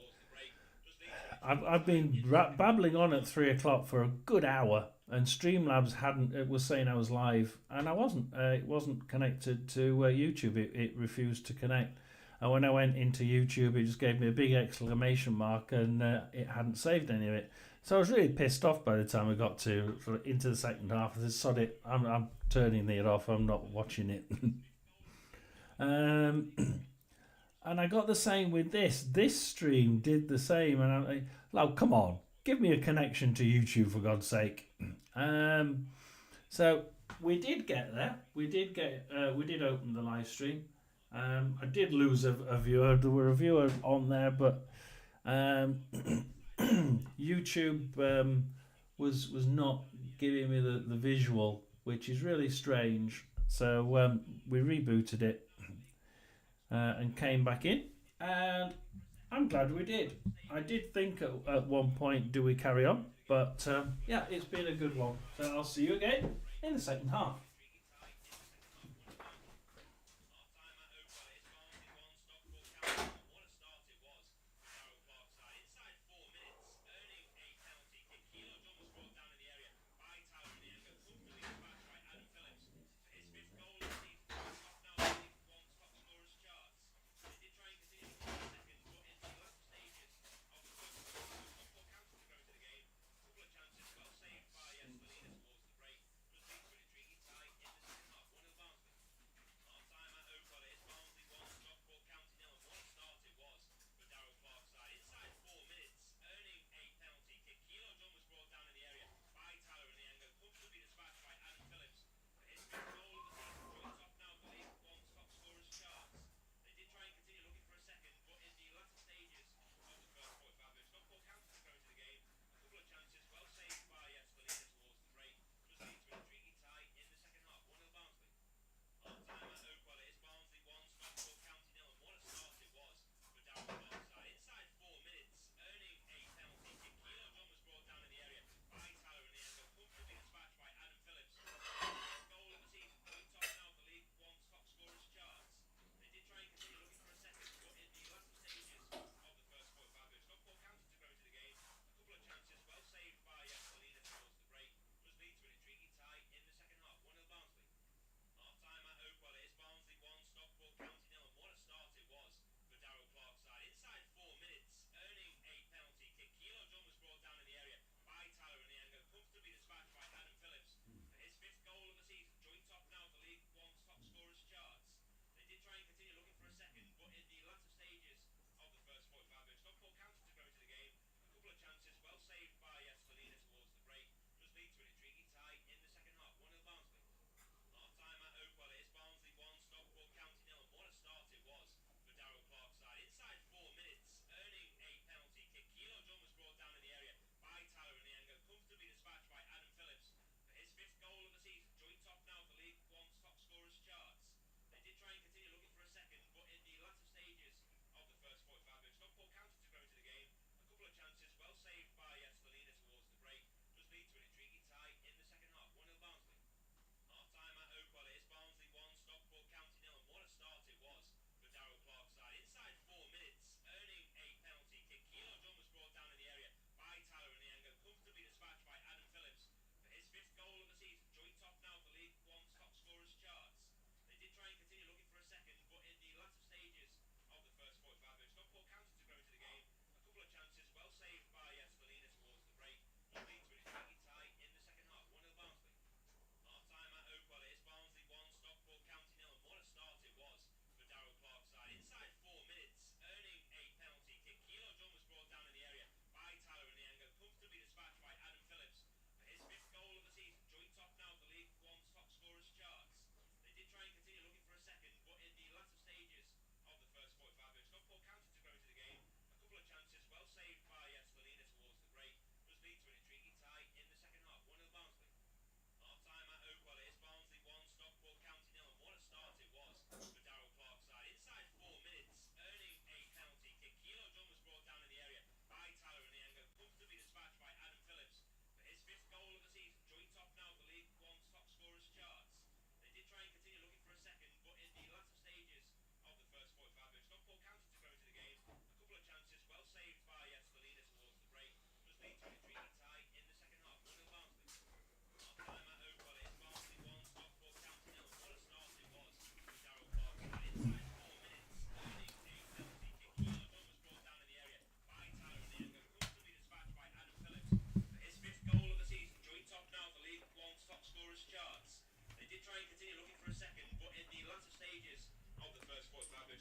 I've been babbling on at 3 o'clock for a good hour, and Streamlabs hadn't. It was saying I was live, and I wasn't. It wasn't connected to YouTube. It refused to connect. And when I went into YouTube, it just gave me a big exclamation mark, and it hadn't saved any of it. So I was really pissed off by the time I got into the second half. I said, "Sod it! I'm turning it off. I'm not watching it." And I got the same with this. This stream did the same, and I'm like, "Oh, come on, give me a connection to YouTube for God's sake." So we did get there. We did open the live stream. I did lose a viewer. There were a viewer on there, but YouTube was not giving me the visual, which is really strange. So we rebooted it. And came back in, and I'm glad we did. I did think at one point, do we carry on? But yeah, it's been a good one. So I'll see you again in the second half.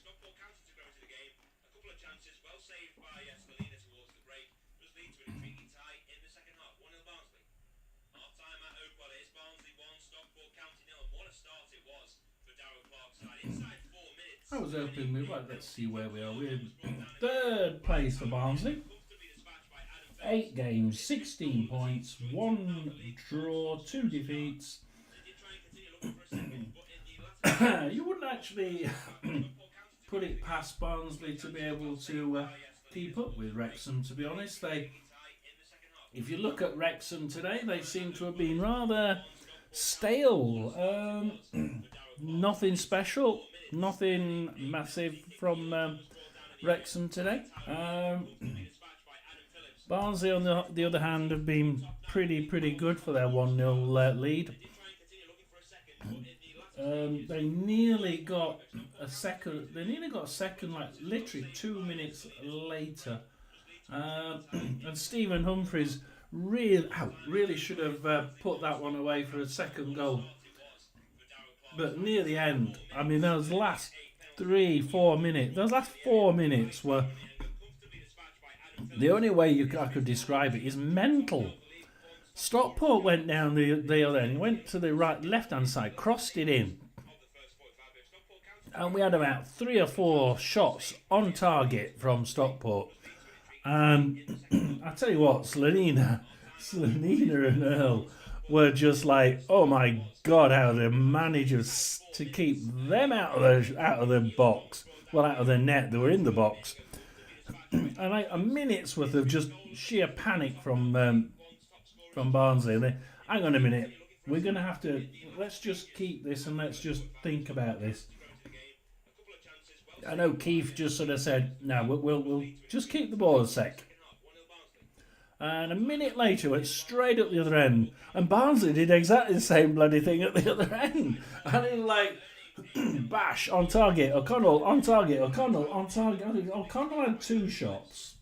Stockport counted to grow into the game. A couple of chances, well saved by Scalina towards the break. Does lead to an intriguing tie in the second half. 1-0 Barnsley. Half time at Oakwell. It is Barnsley 1, Stockport County 0. And what a start it was for Darrell Clark's side. Inside 4 minutes. I was hoping we were. Let's see where we are. We're in third place for Barnsley. 8 games, 16 points, 1 draw, 2 defeats. You wouldn't actually put it past Barnsley to be able to keep up with Wrexham, to be honest. If you look at Wrexham today, they seem to have been rather stale. Nothing special, nothing massive from Wrexham today. Barnsley, on the other hand, have been pretty good for their 1-0 lead. They nearly got a second. They nearly got a second, like literally 2 minutes later. And Stephen Humphreys really should have put that one away for a second goal. But near the end, I mean, those last 3-4 minutes, those last 4 minutes were, the only way I could describe it is mental. Stockport went down the other end, went to the left-hand side, crossed it in. And we had about 3 or 4 shots on target from Stockport. And I tell you what, Slanina and Earl were just like, oh my God, how they managed to keep them out of the box. Well, out of the net. They were in the box. And like a minute's worth of just sheer panic from Barnsley. And hang on a minute, we're going to have to, let's just keep this and let's just think about this. I know Keith just sort of said, no, we'll just keep the ball a sec. And a minute later, went straight up the other end. And Barnsley did exactly the same bloody thing at the other end. And in like, bash, on target, O'Connell, on target, O'Connell, on target. I think O'Connell had 2 shots.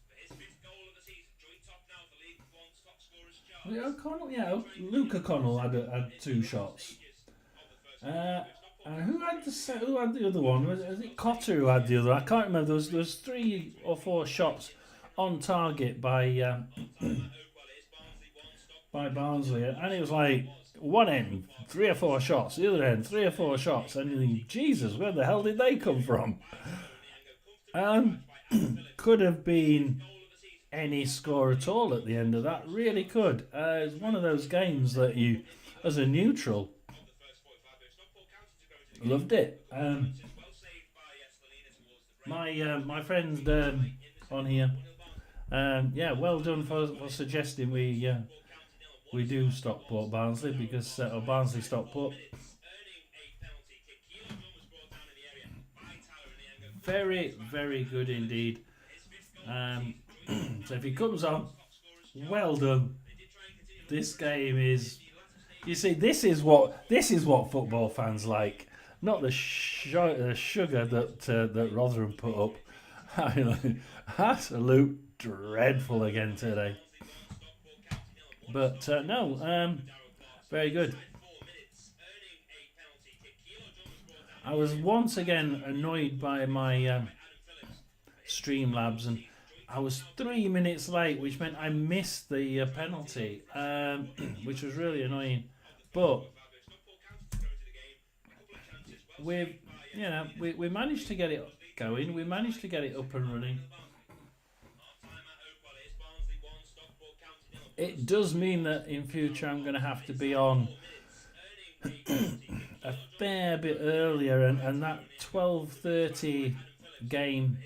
O'Connell, yeah, Luke O'Connell had 2 shots. And who had the other one? Was it Cotter who had the other? I can't remember. There was 3 or 4 shots on target by Barnsley, and it was like one end 3 or 4 shots, the other end 3 or 4 shots, and you think, Jesus, where the hell did they come from? Could have been any score at all at the end of that. Really could. It's one of those games that you, as a neutral, loved it. My friend on here, well done for suggesting we do Stockport Barnsley, because or Barnsley Stockport. Very, very good indeed. So if he comes on, well done. This game is, you see, this is what football fans like. Not the sugar that Rotherham put up. Absolute dreadful again today. But no, very good. I was once again annoyed by my Streamlabs, and I was 3 minutes late, which meant I missed the penalty, which was really annoying. But we managed to get it going. We managed to get it up and running. It does mean that in future I'm going to have to be on a fair bit earlier, and that 12:30 game,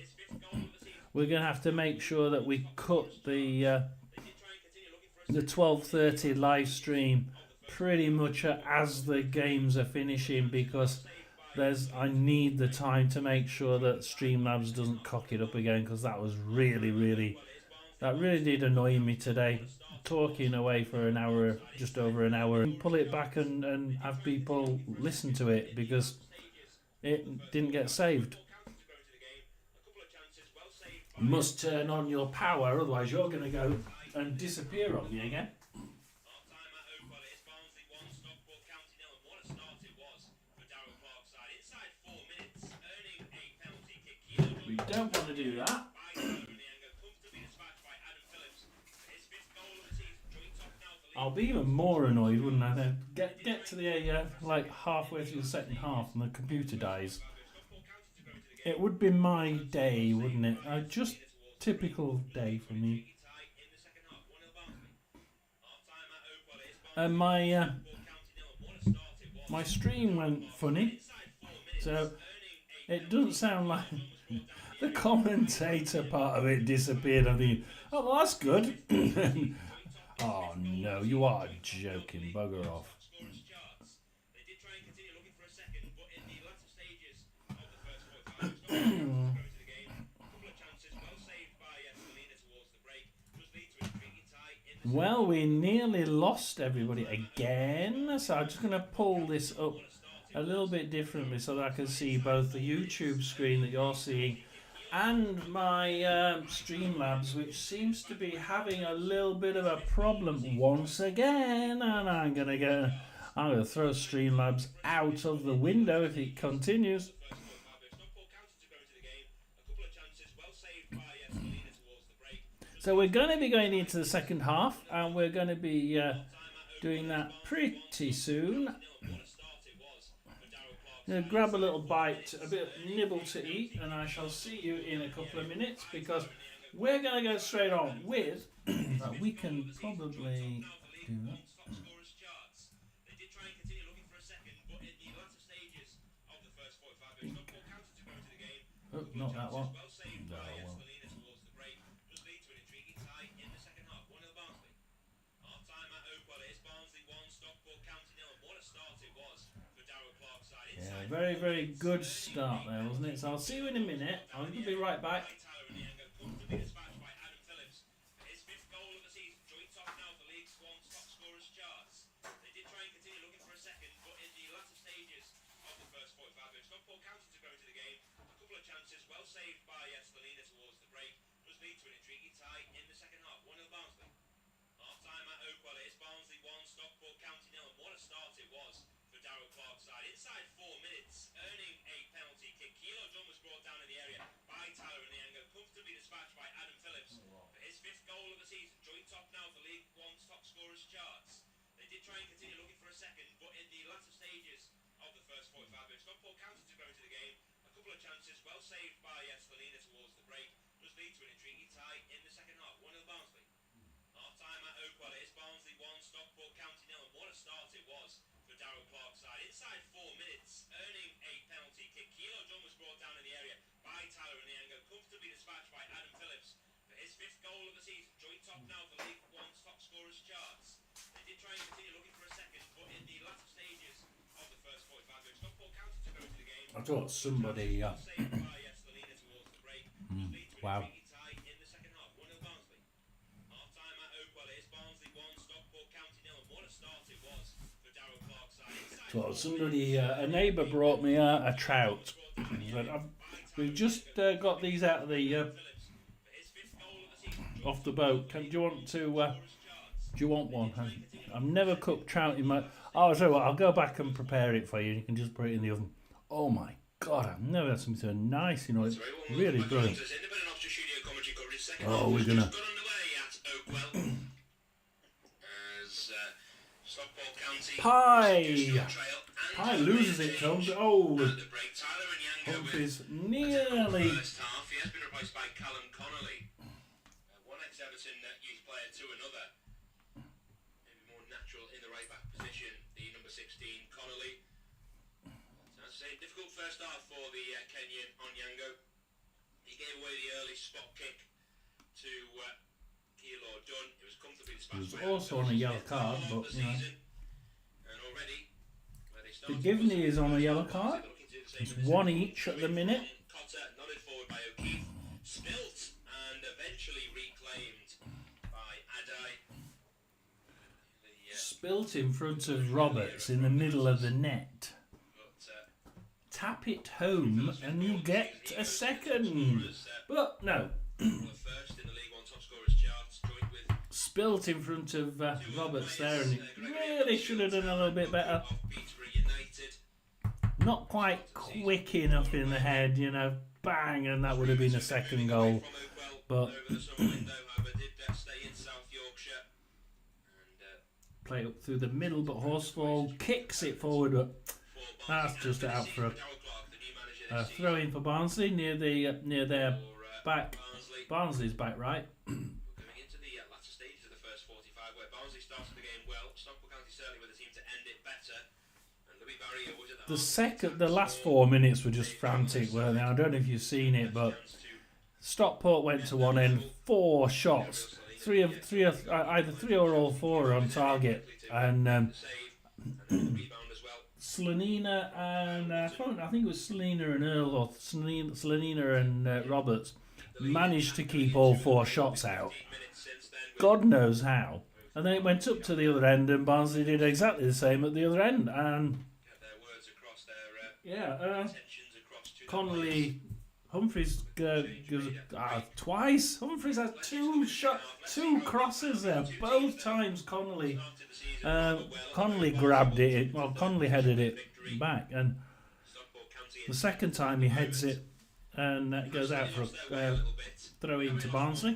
we're going to have to make sure that we cut the 12:30 live stream pretty much as the games are finishing, because I need the time to make sure that Streamlabs doesn't cock it up again, because that was really did annoy me today. Talking away for an hour, just over an hour, and pull it back and have people listen to it because it didn't get saved. Must turn on your power, otherwise you're going to go and disappear on me again. We don't want to do that. I'll be even more annoyed, wouldn't I? Then get to the like halfway through the second half and the computer dies. It would be my day, wouldn't it? Just typical day for me. And my stream went funny, so it doesn't sound like the commentator part of it disappeared. I'm thinking, oh, well, that's good. Oh no, you are joking. Bugger off. Well, we nearly lost everybody again, so I'm just going to pull this up a little bit differently so that I can see both the YouTube screen that you're seeing and my Streamlabs, which seems to be having a little bit of a problem once again, and I'm going to throw Streamlabs out of the window if it continues. So we're going to be going into the second half, and we're going to be doing that pretty soon. I'm going to grab a little bite, a bit of nibble to eat, and I shall see you in a couple of minutes, because we're going to go straight on with, we can probably do that. Oh, not that one. No, well. Yeah, very, very good start there, wasn't it? So I'll see you in a minute. I'm going to be right back. Inside 4 minutes, earning a penalty kick. Kilo John was brought down in the area by Tyler Onianga, comfortably dispatched by Adam Phillips for his 5th goal of the season. Joint top now for League One's top scorers charts. They did try and continue looking for a second, but in the latter stages of the first 45 minutes, Stockport counted to go into the game. A couple of chances, well saved by Stelina towards the break, does lead to an intriguing tie in the second half. 1-0 Barnsley. Half time at Oakwell, it's Barnsley 1, Stockport County 0, and what a start it was for Darrell Clark's side. Inside 4 minutes, earning a penalty kick. Kilo John was brought down in the area by Tyler Onianga, comfortably dispatched by Adam Phillips for his 5th goal of the season. Joint top now for League One's top scorers charts. They did try and continue looking for a second, but in the latter stages of the first 45 minutes, Stockport counted to go into the game. I thought somebody. Wow. So somebody, a neighbour brought me a trout. But we've just got these out of the off the boat. Do you want to? Do you want one? I've never cooked trout in my. Oh, so I'll go back and prepare it for you. You can just put it in the oven. Oh my God, I've never had something so nice. You know, it's really brilliant. Oh, we're gonna. Pie loses it, Tom. Oh, Humphries nearly. First half, he has been replaced by Callum Connolly, one ex-Everton youth player to another. Maybe more natural in the right back position, the number 16 Connolly. So as I say, difficult first half for the Kenyan Onyango. He gave away the early spot kick to Kilo Dunn. It was comfortably dispatched. He was also on a yellow card, but you know. The Givney is on a yellow card. It's one each at the minute. Cotter nodded forward by O'Keefe, spilt and eventually reclaimed by Adai. Spilt in front of Roberts in the middle of the net. Tap it home and you get a second. But no. Spilt in front of Roberts there, and he really should have done a little bit better. not quite quick enough in the head, you know, bang, and that would have been a second goal. But play up through the middle, but Horsfall kicks it forward, but that's just out for a throw in for Barnsley near their back. Barnsley's back right. Going into the latter stages of the first 45, where Barnsley started the game well, Stockport County certainly were the team to end it better. And Louis Barrier was at The last 4 minutes were just frantic, weren't they? I don't know if you've seen it, but Stockport went to one end, 4 shots, either 3 or all 4 on target, and Slanina and I think it was Slanina and Earl, or Slanina and Roberts managed to keep all 4 shots out. God knows how. And then it went up to the other end, and Barnsley did exactly the same at the other end. And Humphreys goes twice. Humphreys had 2 crosses there. Both times Connolly grabbed it. Well, Connolly headed it back, and the second time he heads it, and that goes out for a throw in to Barnsley.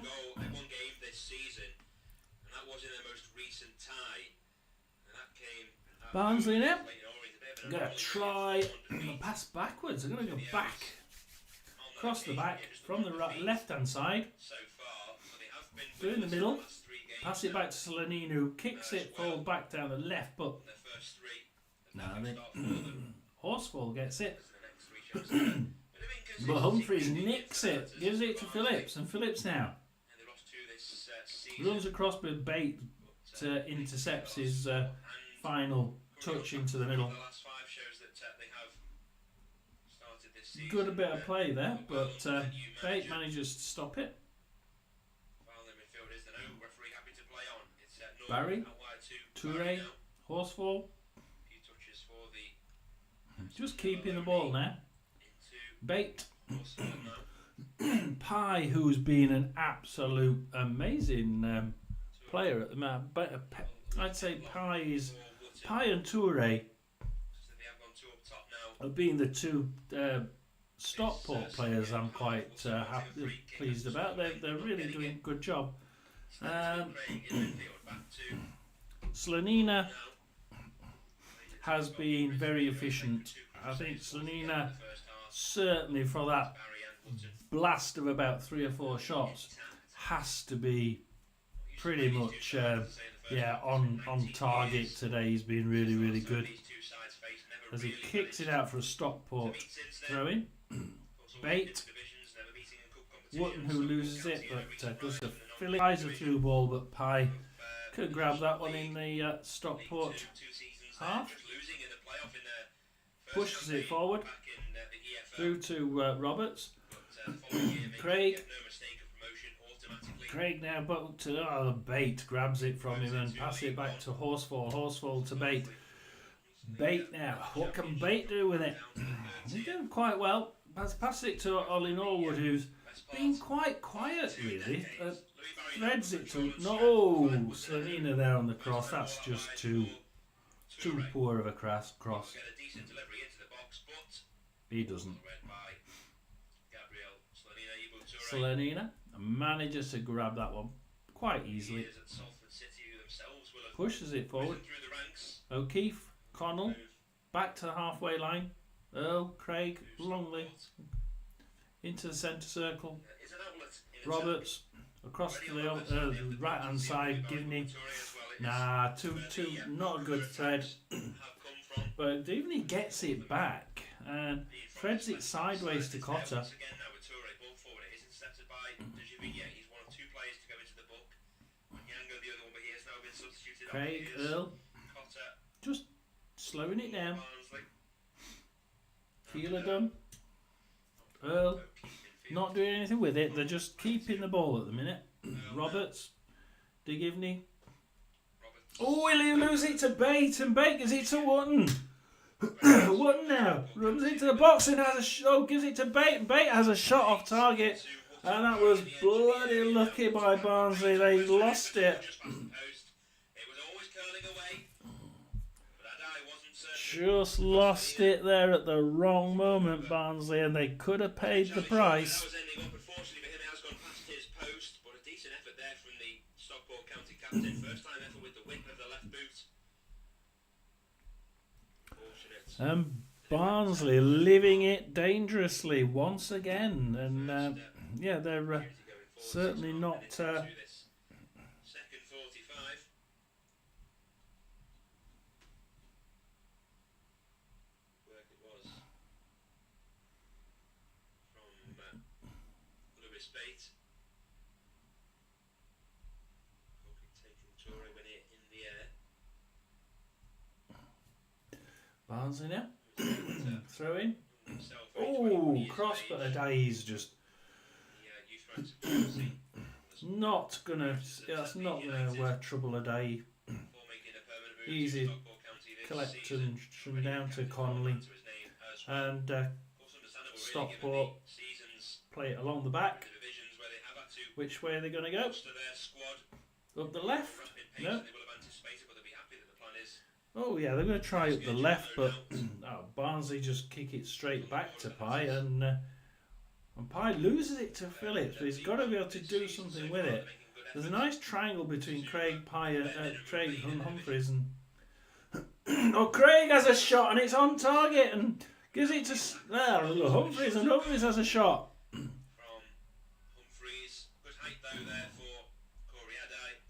Barnsley now going to try and pass backwards. They're going to go back, across the back from the left hand side, through in the middle, pass it back to Slanina, who kicks it forward back down the left, but Horsfall gets it. But Humphreys nicks it, gives it to Phillips, and Phillips now runs across with Bate to intercepts his final touch into the middle. Good a bit of play there, but Bate manages to stop it. Barry, Toure, Horsfall, just keeping the ball now. Bate, Pye, who's been an absolute amazing player at the moment. But I'd say Pye and Toure have been the 2 Stockport players I'm quite pleased about. They're really doing a good job. Slanina has been very efficient. I think Slanina, certainly for that blast of about 3 or 4 shots, has to be pretty much on target today. He's been really, really good. As he kicks it out for a Stockport throw in. Bate, Wootton, who loses it, but goes to Phillips. Pies a through ball, but Pye could grab that one in the Stockport half. Pushes it forward through to Roberts. Craig now back to Bate, grabs it from him and passes it back to Horsfall. Horsfall to Bate. Bate now. What can Bate do with it? He's doing quite well. Pass it to Ollie Norwood, who's been quite quiet really. Threads it to Slanina there on the cross. That's just too poor of a cross. He doesn't. Slanina manages to grab that one quite easily. Pushes it forward. O'Keefe, Connell, back to the halfway line. Earl, Craig, Longley, into the centre circle. Roberts, across to the right hand side. Givney, not a good thread. But Givney gets it back and threads it sideways to Cotter. Craig, Earl, just slowing it down. Keeler done. Earl, not doing anything with it. They're just keeping the ball at the minute. Roberts, De Givney. Oh, will he lose it to Bate? And Bate gives it to Wootton. Wootton now runs into the box and has gives it to Bate. Bate has a shot off target. And that was bloody lucky by Barnsley. They lost it. just lost it there at the wrong moment, Barnsley, and they could have paid the price. That was ending up, unfortunately for him, it has gone past his post, but a decent effort there from the Stockport County captain. First time effort with the whip of the left boot. Fortunate. Barnsley living it dangerously once again, and yeah, they're certainly not. Second 45. Work it was from Lewis Bate. Hooking taking Toure when it in the air. Barnsley now. Throw in. Oh, cross, but Adai's just not gonna. That's not gonna trouble Adai. Easy collect and from down to Connolly and Stockport. Play it along the back. Which way are they gonna go? Up the left? No. Oh yeah, they're going to try up the left, but Barnsley just kick it straight back to Pye, and Pye loses it to Phillips, but he's got to be able to do something with it. There's a nice triangle between Craig, Pye, Craig and Humphreys, and Craig has a shot, and it's on target, and gives it to Humphreys, and Humphreys has a shot. From Humphreys, good height though there for Corey Adai,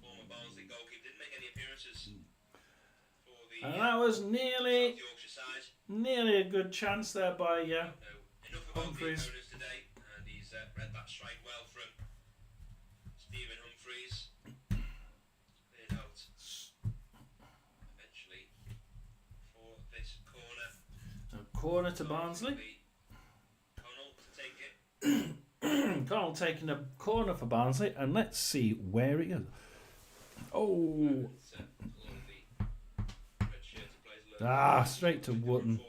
former Barnsley goalkeeper, didn't make any appearances. And that was nearly a good chance there by Humphreys. Today, and he's read that strike well from Stephen Humphreys. Cleared out eventually for this corner. A corner to Barnsley. Connell to take it. Connell taking a corner for Barnsley, and let's see where it goes. Oh. Straight to Wootton.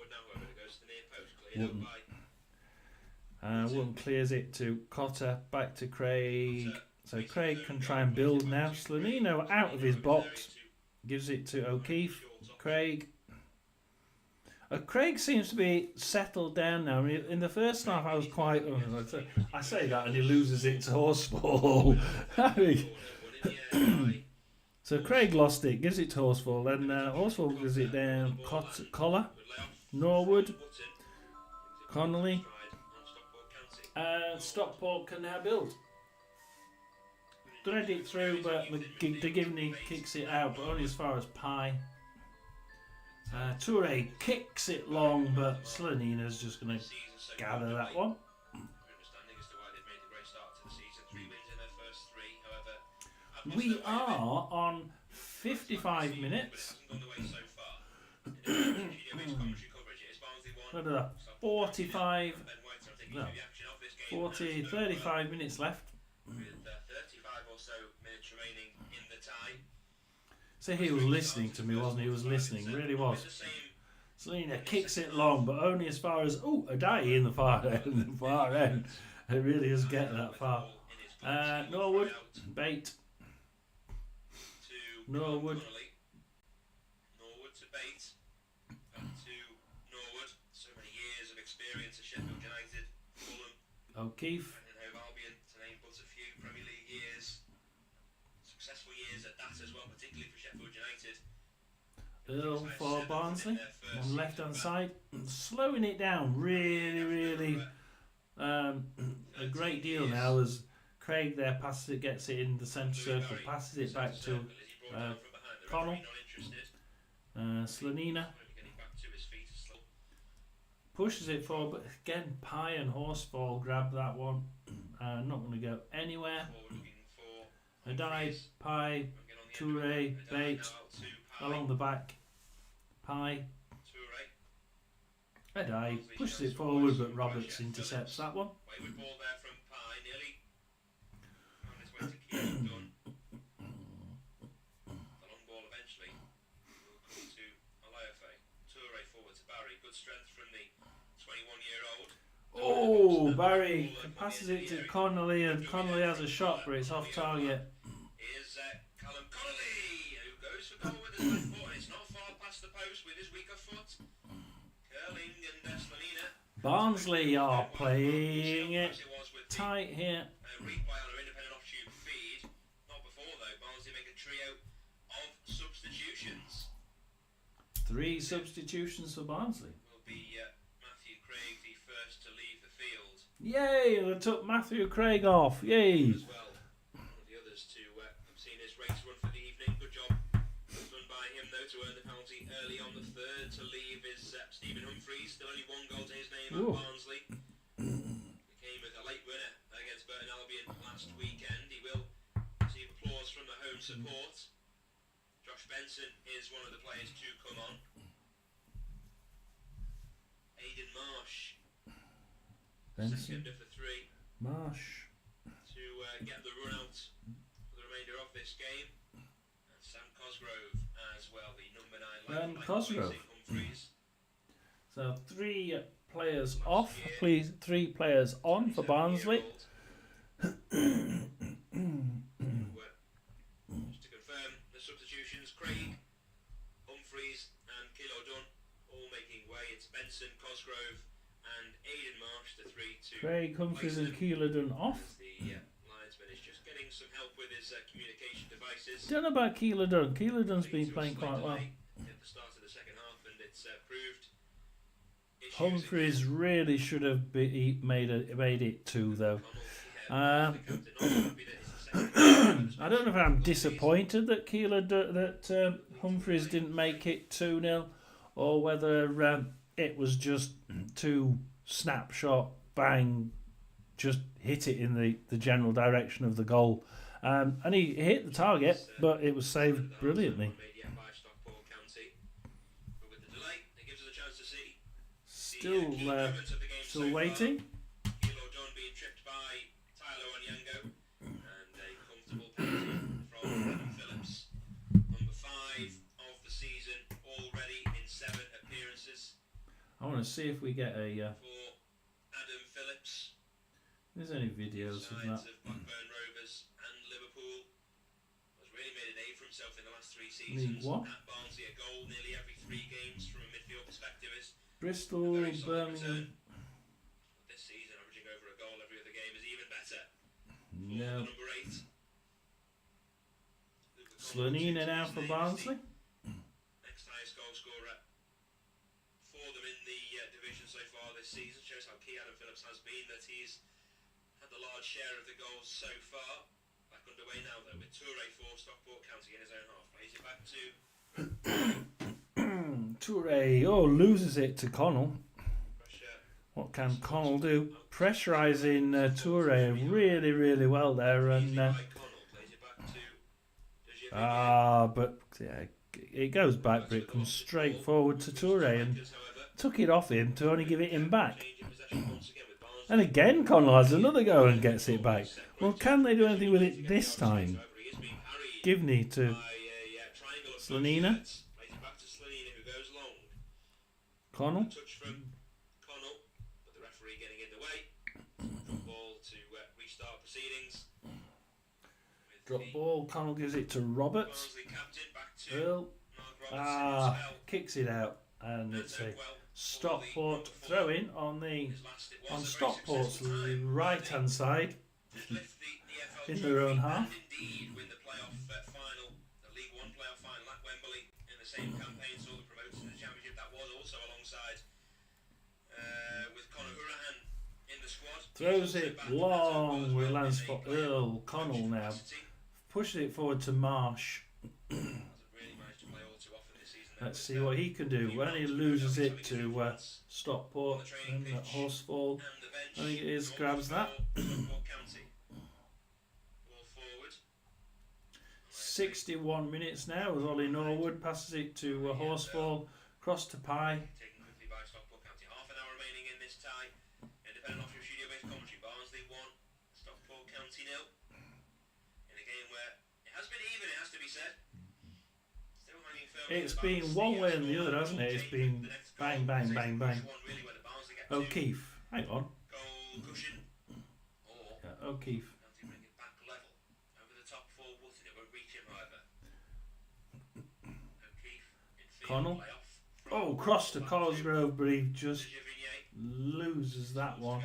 Wootton clears it to Cotter, back to Craig. So Craig can try and build now. Slanino out of his box, gives it to O'Keefe. Craig seems to be settled down now. I mean, in the first half, I was quite. I say that, and he loses it to Horsfall. So Craig lost it, gives it to Horsfall, then Horsfall gives it down. Collar, Norwood, Connolly, and Stockport can now build. Thread it through, but the Givney kicks it out, but only as far as Pye. Toure kicks it long, but Slanina's just going to gather that one. We are on 55 minutes. 35 minutes left. With 35 or so minutes remaining in the tie. So he was listening to me, wasn't he? He was listening, really was. Selena kicks it long, but only as far as Adai in the far end. It really does get that far. Norwood, Bate. Norwood to Bate. Back to Norwood. So many years of experience at Sheffield United, Fulham, O'Keefe. Albion, to name but a few Premier League years. Successful years at that as well, particularly for Sheffield United. Earl for Barnsley on left hand side, slowing it down really a great deal now as Craig there passes it, gets it in the centre circle, passes it back to Connell, Slanina pushes it forward, but again Pye and Horsfall grab that one. Not going to go anywhere. Adai, Pye, Toure, Bate along the back. Pye, Adai pushes it forward, but Roberts intercepts that one. Wayward ball there from Pye, nearly on his way to Keane done. The long ball eventually will come to Alayafe. Toure forward to Barry. Good strength from the 21-year-old. Oh, Barry passes it to Connolly, and Connolly has a shot, but it's off target. Here's Callum Connolly, who goes for goal with his left foot, and it's not far past past the post with his weaker foot. Curling and Slanina. Barnsley are playing it tight here. Replay on our independent off-tube feed. Not before though. Barnsley make a trio of substitutions. 3 substitutions for Barnsley. Will be Matthew Craig the first to leave the field. Yay! They took Matthew Craig off. Yay! As well. One of the others to have seen his race run for the evening. Good job done by him though to earn the penalty early on the third. To leave is Stephen Humphreys. Still only 1 goal to his name at Barnsley. Became a late winner against Burton Albion last weekend. He will receive applause from the home support. Josh Benson is one of the players to come on. Aidan Marsh, second of the 3. Marsh. To get the run out for the remainder of this game. And Sam Cosgrove as well, the number 9 lifeline Cosgrove. Humphreys. So 3 players off, please. 3 players on for Barnsley. Just to confirm the substitutions, Craig, Humphreys and Kilo Dunn all making way. It's Benson, Cosgrove and Aidan Marsh, the 3 to Craig, Humphreys and Keeler done off. the linesman is just getting some help with his communication devices. Don't know about Keeler Dunn. Keeler Dunn's been playing quite well. At the start of the second half, and it's proved Humphreys really should have made it 2 though. I don't know if I'm disappointed that Humphreys didn't make it 2-0, or whether it was just 2 snapshot bang, just hit it in the general direction of the goal. And he hit the target, but it was saved brilliantly. Still waiting. Kilo Dunn being tripped by Tyler Onyango, and a comfortable penalty from Adam Phillips. Number 5 of the season, already in 7 appearances. I want to see if we get a. For Adam Phillips. There's any videos of that. Of Blackburn Rovers and Liverpool. Has really made a name for himself in the last 3 seasons. At Barnsley, a goal nearly every 3 games from a midfield perspective is Bristol, Birmingham. This season, averaging over a goal every other game is even better. No. Number 8. Slanina now for Barnsley. Next highest goal scorer for them in the division so far this season. Shows how key Adam Phillips has been, that he's had the large share of the goals so far. Back underway now though with Toure for Stockport County in his own half. Plays it back to Toure, loses it to Connell. What can Connell do? Pressurising Toure really, really well there, and but yeah, it goes back, but it comes straight forward to Toure, and took it off him to only give it him back. And again, Connell has another go and gets it back. Well, can they do anything with it this time? Givney to Slanina. Connell. Touch from Connell, but the referee getting in the way. Drop ball to restart proceedings. Drop ball. Connell gives it to Roberts. Captain, back to Earl. Kicks it out, and it's a Stockport throw in on Stockport's right hand side in their own half. Indeed, win the playoff final, the League One playoff final at Wembley in the same campaign, saw the promoted to the Championship. That was also alongside with Conor Hurahan in the squad. Throws it long with lands for Earl. Connell now pushes it forward to Marsh. Let's see what he can do. When he loses it to Stockport and Horsefall, I think it is, grabs that. 61 minutes now as Ollie Norwood passes it to Horsefall, cross to Pye. Taken quickly by Stockport County. Half an hour remaining in this tie. Independent off your studio-based commentary. Barnsley 1, Stockport County 0. In a game where it has been even, it has to be said. It's been one way and the other, hasn't it? It's been bang, bang, bang, bang. O'Keefe. Hang on. Yeah, O'Keefe. Connell. Oh, cross to Cosgrove, but he just loses that one.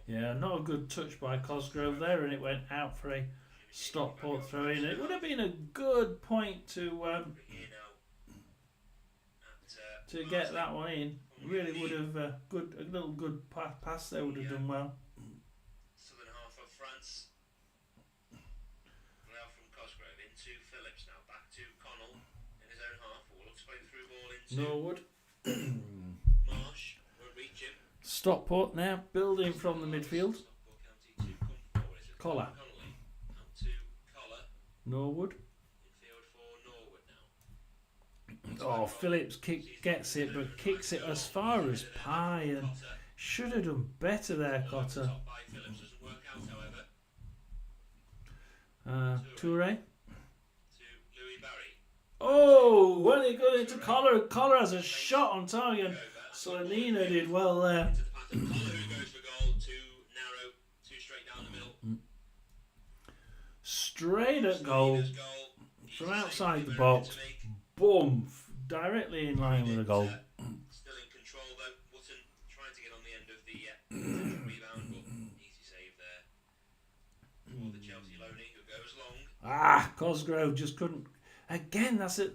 Yeah, not a good touch by Cosgrove there, and it went out for a Stockport throw in. It would have been a good point to get that one in. Really would have a little good pass there would have done well. Southern half of France. Now from Cosgrove into Phillips. Now back to Connell in his own half. Will look to play the through ball into Norwood. Marsh. Won't reach him. Stockport now building from the midfield. Stockport County to come forward. Collar. Connolly. Out to Collar. Norwood. Infield for Norwood now. Oh, Phillips gets it, but kicks it as far as Pye, and should have done better there, Cotter. Toure. Oh, when it got into Collar, Collar has a shot on target, and Solanina did well there. Straight at goal, from outside the box. Boom! Directly in line with the goal. Still in control though. Wotton trying to get on the end of the rebound, but easy save there for the Chelsea loanee who goes long. Cosgrove just couldn't. Again, that's a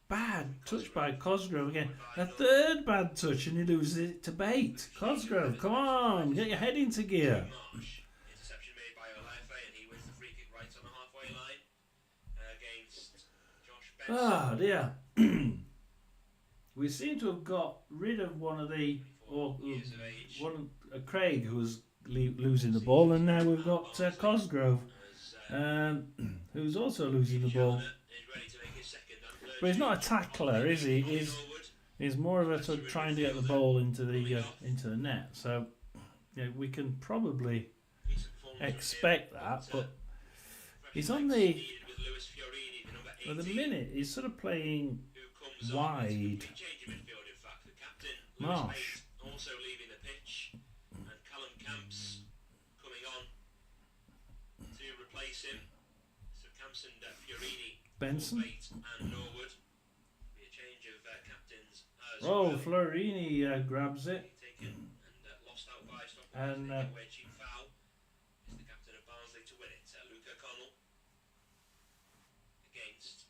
bad touch by Cosgrove again. A third bad touch, and he loses it to Bate. Cosgrove, come on, get your head into gear. Marsh. Interception made by Olefe, and he wins the free kick right on the halfway line against Josh Benson. Dear. We seem to have got rid of one of the Craig, who was losing the ball, and now we've got Cosgrove, who's also losing the ball. But he's not a tackler, is he? He's more of a sort of trying to get the ball into the net. So yeah, we can probably expect that. But he's on the. At the minute, he's sort of playing wide. Marsh. Also leaving the pitch, and Callum Camps coming on to replace him. So Camps and Fiorini, Benson. Bate and Norwood. Be a change of captains as Oh, well. Florini grabs it. Taken and lost out by Stockport. And Away cheap foul. Is the captain of Barnsley to win it? Luca Connell against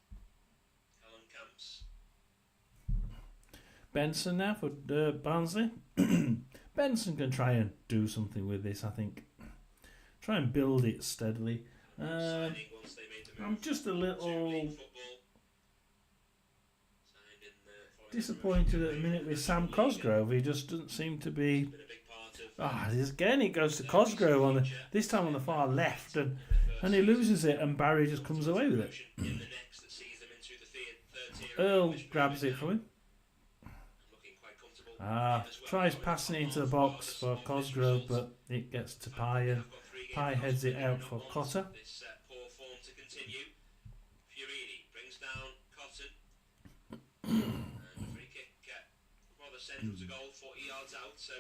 Callum Camps. Benson now for Barnsley. Benson can try and do something with this, I think. Try and build it steadily. I'm just a little disappointed at the minute with Sam Cosgrove. He just doesn't seem to be. Again it goes to Cosgrove this time on the far left, and he loses it, and Barry just comes away with it. Earl grabs it from him. Tries passing it into the box for Cosgrove, but it gets to Pye, and Pye heads it out for Cotter. This poor form to continue. Fiorini brings down Cotton. And a free kick rather central to goal, 40 yards out, so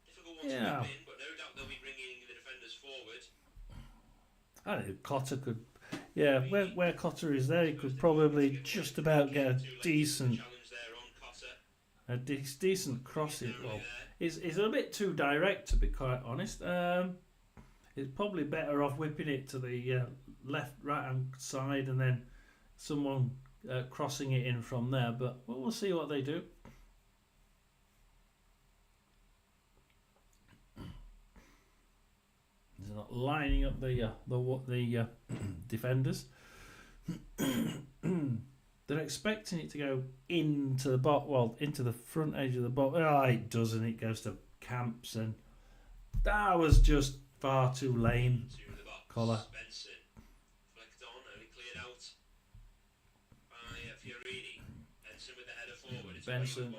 difficult one to whip in, but no doubt they'll be bringing the defenders forward. I think Cotter could, where Cotter is there, he could probably just about get a decent cross. Well, it's a bit too direct, to be quite honest. It's probably better off whipping it to the right hand side, and then someone crossing it in from there. But we'll see what they do. They're not lining up the defenders. They're expecting it to go into the into the front edge of the box. It doesn't. It goes to Camps, and that was just far too lame. Collar. Benson flicked on, only cleared out by Fiorini. Benson with the header forward. Benson,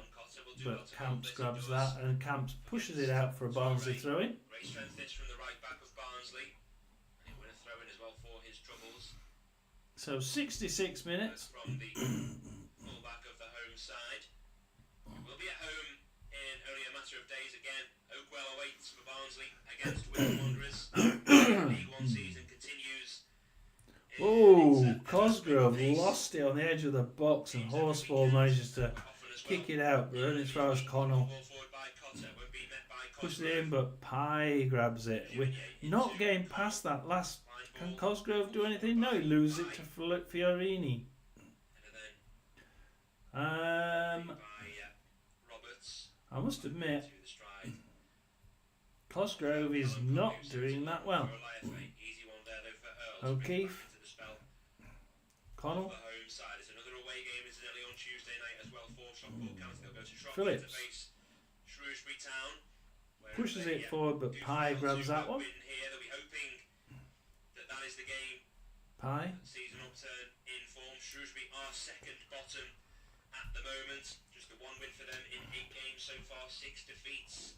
but Camps grabs that, and Camps pushes it out for a Barnsley throw-in. Great strength this from the right back of Barnsley. He win a throw-in as well for his troubles. So 66 minutes. From the full-back of the home side. We'll be at home in only a matter of days again. Oakwell awaits for Barnsley against Wigan Wanderers. The League One season continues Oh, Cosgrove lost it on the edge of the box, and Horsfall manages to kick it out, but only as far as Connell pushes it in, but Pye grabs it. We're not getting past that last. Can Cosgrove do anything? No, he loses it to Fiorini. I must admit, Cosgrove is not doing that well. O'Keefe. Connell. Phillips. Pushes it forward, but Pye grabs that one. Pye. Season upturn in form. Shrewsbury are second bottom at the moment. Just the one win for them in 8 games so far, 6 defeats.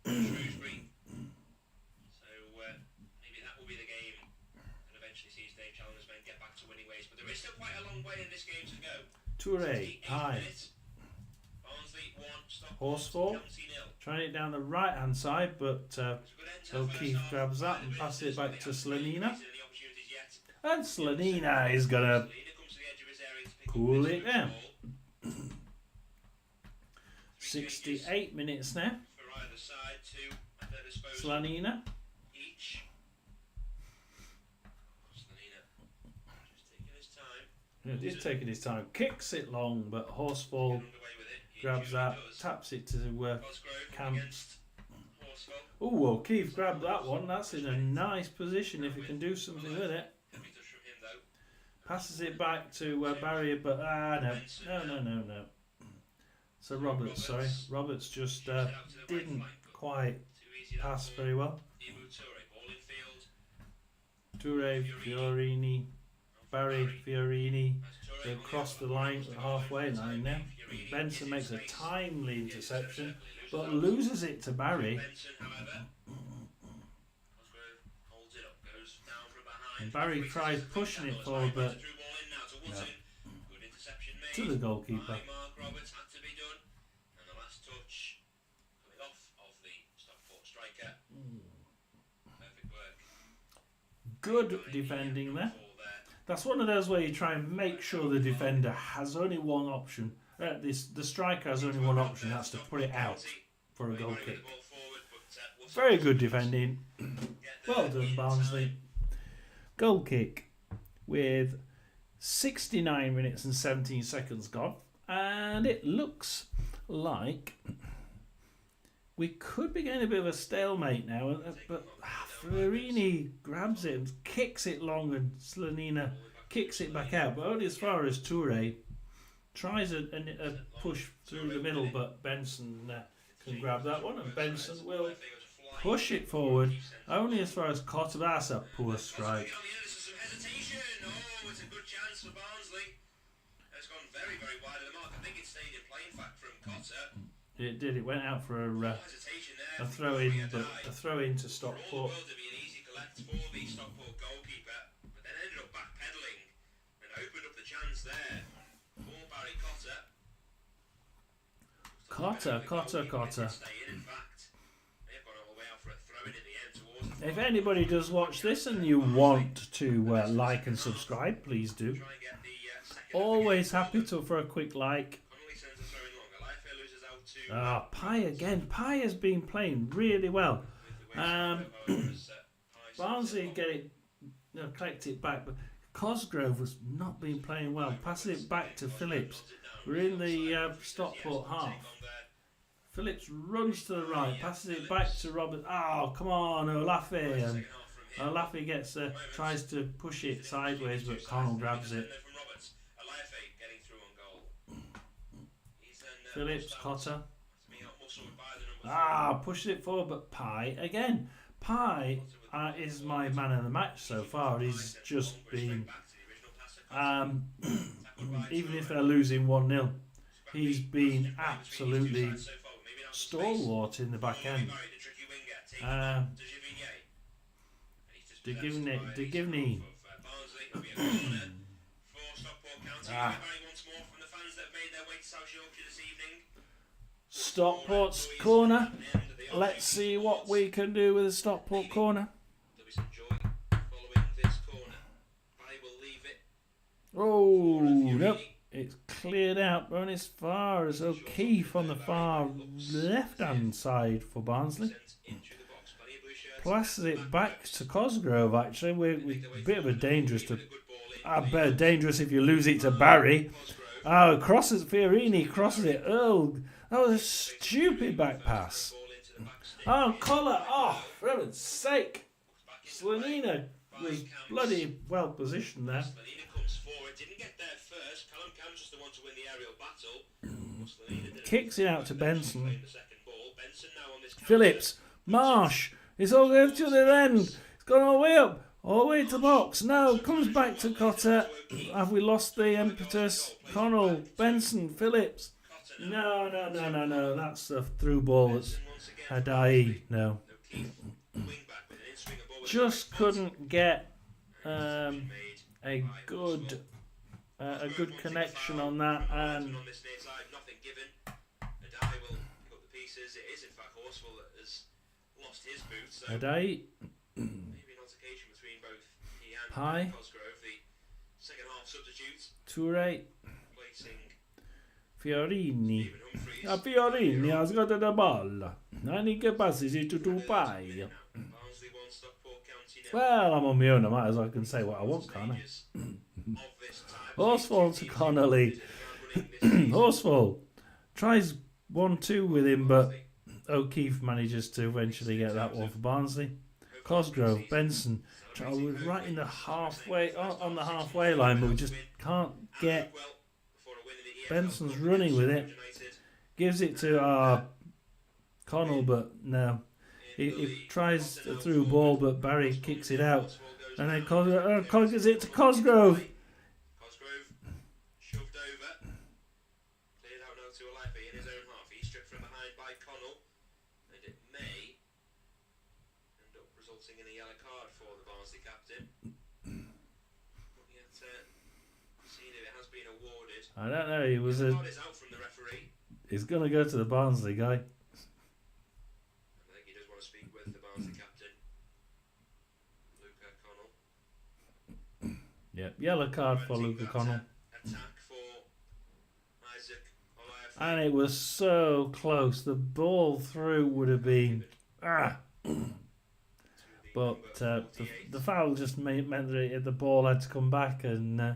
Shrewsbury. So maybe that will be the game that eventually sees Dave Challoner's men get back to winning ways. But there is still quite a long way in this game to go. Toure, Pye. Barnsley 1, Stockport Horsfall. 0. Trying it down the right hand side, but O'Keefe grabs that and passes it back to Slanina. And Slanina is going to cool it down. 68 minutes now. Slanina. He's taking his time. Kicks it long, but Horsfall grabs that, taps it to Camps. Oh, O'Keefe grabbed that one. That's in a nice position if he can do something with it. Passes it back to Barry, but no. So Roberts, sorry. Roberts just didn't quite pass very well. Toure, Fiorini, Barry, Fiorini. They cross the line, halfway line now. Benson makes a timely interception, but loses it to Barry. And Barry tries pushing it forward, but no. To the goalkeeper. Good defending there. That's one of those where you try and make sure the defender has only one option. The striker has only one option. That's to put it out for a goal kick. Very good defending. Well done, Barnsley. Goal kick with 69 minutes and 17 seconds gone, and it looks like we could be getting a bit of a stalemate now, but Fiorini grabs it and kicks it long, and Slanina kicks it back out, but only as far as Toure tries a push through the middle, but Benson can grab that one, and Benson will push it forward only as far as Cotter. That's a poor strike. It's a good chance for Barnsley. It's gone very, very wide of the mark. I think it stayed in play, in fact, from Cotter. It did. It went out for a throw in, but a throw in to Stockport. It would be an easy collect for the Stockport goalkeeper, but then ended up backpedaling and opened up the chance there for Barry Cotter. If anybody does watch this and you want to like and subscribe, please do. Always happy for a quick like. Pye again. Pye has been playing really well. Barnsley collect it back, but Cosgrove has not been playing well. Passes it back to Phillips. We're in the Stockport half. Phillips runs to the right, passes it back to Robert. Oh, come on, Olafi. And Olafi tries to push it sideways, but Connell grabs it. Phillips, Cotter. Pushes it forward, but Pye again. Pye is my man of the match so far. He's just been, even if they're losing 1-0, he's been absolutely stalwart in the back end. Dugovny. Stockport's corner. Let's see what we can do with the Stockport corner. Oh, nope. It's cleared out, going as far as O'Keefe on the far left-hand side for Barnsley. Passes it back to Cosgrove, actually. We're a bit of a dangerous to... better dangerous if you lose it to Barry. Oh, crosses Fiorini, crosses it. Oh, that was a stupid back pass. Oh, Collar. Oh, for heaven's sake. Slanina was bloody well positioned there. Kicks it out to Benson. Phillips. Marsh. It's all going to the end. It's gone all the way up. All the way to the box. No, comes back to Cotter. Have we lost the impetus? Connell, Benson, Phillips. No. That's a through ball. That's Hadai. No. Just couldn't get a good connection on that. And Hadai. High. Toure. Fiorini. Fiorini has got the ball. And he passes it to Tupai. Well, I'm on my own. I might as well can say what I want, can't I? Horsfall to Connolly. Horsfall tries 1-2 with him, but O'Keefe manages to eventually get that one for Barnsley. Cosgrove, Benson. We're right in the halfway on the halfway line, but we just can't get. Benson's running with it, gives it to Connell, but no, he tries a through ball, but Barry kicks it out, and then Cosgrove gives it to Cosgrove. Cosgrove shoved over, cleared out now to Olefi in his own half. He's stripped from behind by Connell, and it may end up resulting in a yellow card for the Barnsley captain. But yet, seeing if it has been awarded. I don't know. He was a. Is out from the referee. He's gonna go to the Barnsley guy. I think he does want to speak with the Barnsley captain, Luca Connell. Yep, yellow card for Luca Connell. Attack for Isaac Olajuwon. And it was so close. The ball through would have been. But the foul just meant that the ball had to come back, and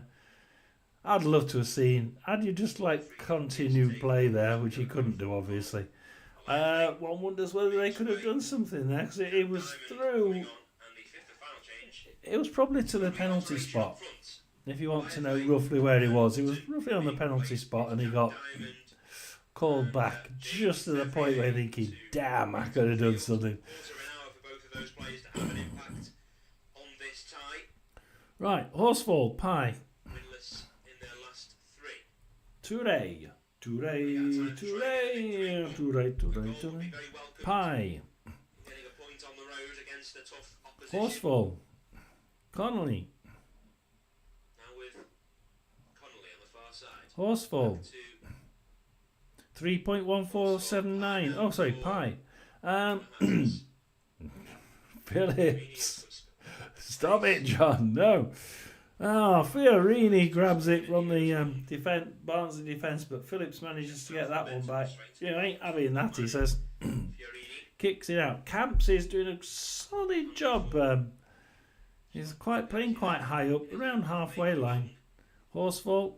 I'd love to have seen. Had you just continued play there, which he couldn't do, obviously. One wonders whether they could have done something there, because it was through. It was probably to the penalty spot. If you want to know roughly where he was roughly on the penalty spot, and he got called back just to the point where you're thinking, damn, I could have done something. Right, Horsfall, Pie. Toure. Pie. Horsfall. Connolly. Horsfall. 3.1479. Oh, sorry, Pie. Phillips. Stop it, John. No. Fiorini grabs it from the Barnsley defence, but Phillips manages to get that one back. Ain't having that, he says. Kicks it out. Camps is doing a solid job. He's playing quite high up, around halfway line. Horsfall.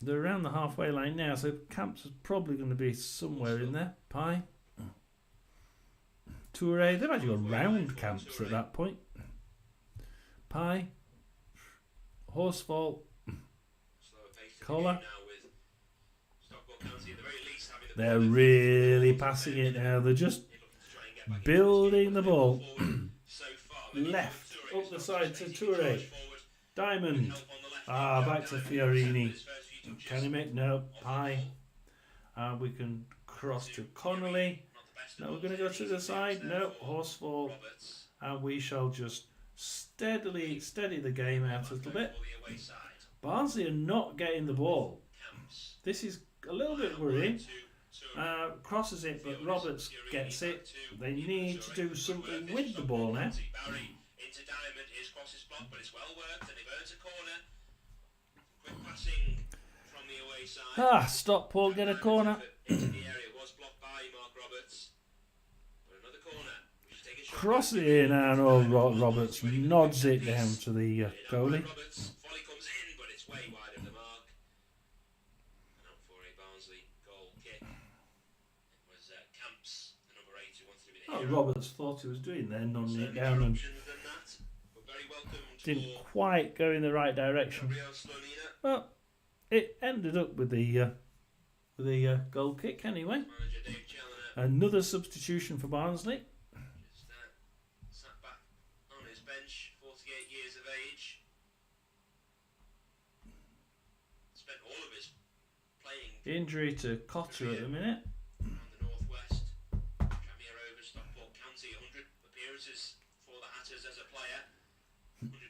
They're around the halfway line now, so Camps is probably going to be somewhere in there. Pie. Toure. They've actually gone round Camps at that point. Pie. Horsfall. Collar. They're really passing it now. They're just building the ball. Left, up the side to Toure. Diamond. Back to Fiorini. Can he make? No. Pie. We can cross to Connolly. No, we're going to go to the side. No. Horsfall. And we shall just steady the game out a little bit. Barnsley are not getting the ball. This is a little bit worrying. Crosses it, but Roberts gets it. They need to do something with the ball now. Into Diamond, his cross is blocked, but it's well worked, and it earns a corner. away side. Stockport get a corner. Into the area was blocked by Mark Roberts. But another corner. Which is taken short. Cross it in, and Roberts nods it down to the goalie. Roberts. Volley comes in, but it's way wide of the mark. And out for a Barnsley goal kick. It was Camps, the number 8, who wanted to be the hero. Roberts thought he was doing there, nodding it down, and But very welcomed didn't for quite go in the right direction. Gabriel Slonina. Well, it ended up with the goal kick anyway. Manager Dave Challoner Another substitution for Barnsley. just sat back on his bench, 48 years of age. Spent all of his playing Injury to Cotter at the minute. around the northwest. Tranmere Rovers, Stockport County, 100 appearances for the Hatters as a player.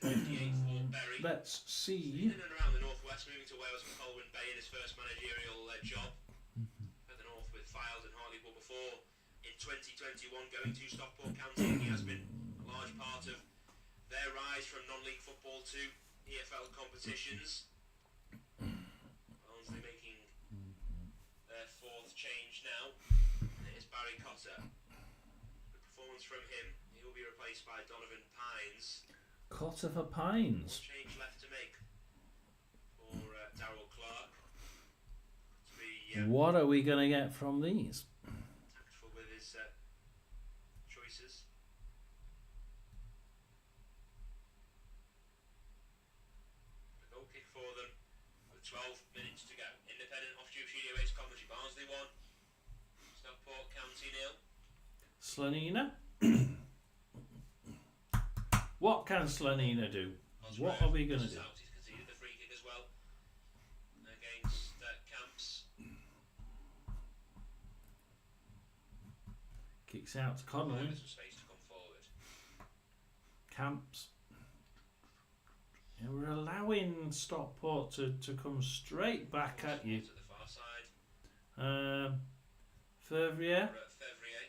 158 for Berry. Let's see. In and around the northwest, moving to Wales for Colwyn Bay in his first managerial job. At the north with Files and Hartlepool before in 2021 going to Stockport County. He has been a large part of their rise from non-league football to EFL competitions. Barnsley making their 4th change now. And it is Barry Cotter. The performance from him, he will be replaced by Donovan Pines. Cotter for Pines. Change left to make for Darryl Clark. To be What are we going to get from these? tactful with his choices. A goal kick for them with 12 minutes to go. Independent off-tube Studio 8 commentary. Barnsley 1, Stockport County 0. Slonina. What can Slonina do? What are we going to do? He's conceded the free kick as well against Camps. Kicks out to Connolly. There's some space to come forward. Camps. Yeah, we're allowing Stockport to come straight back at you. To the far side. Fervier. Fevrier.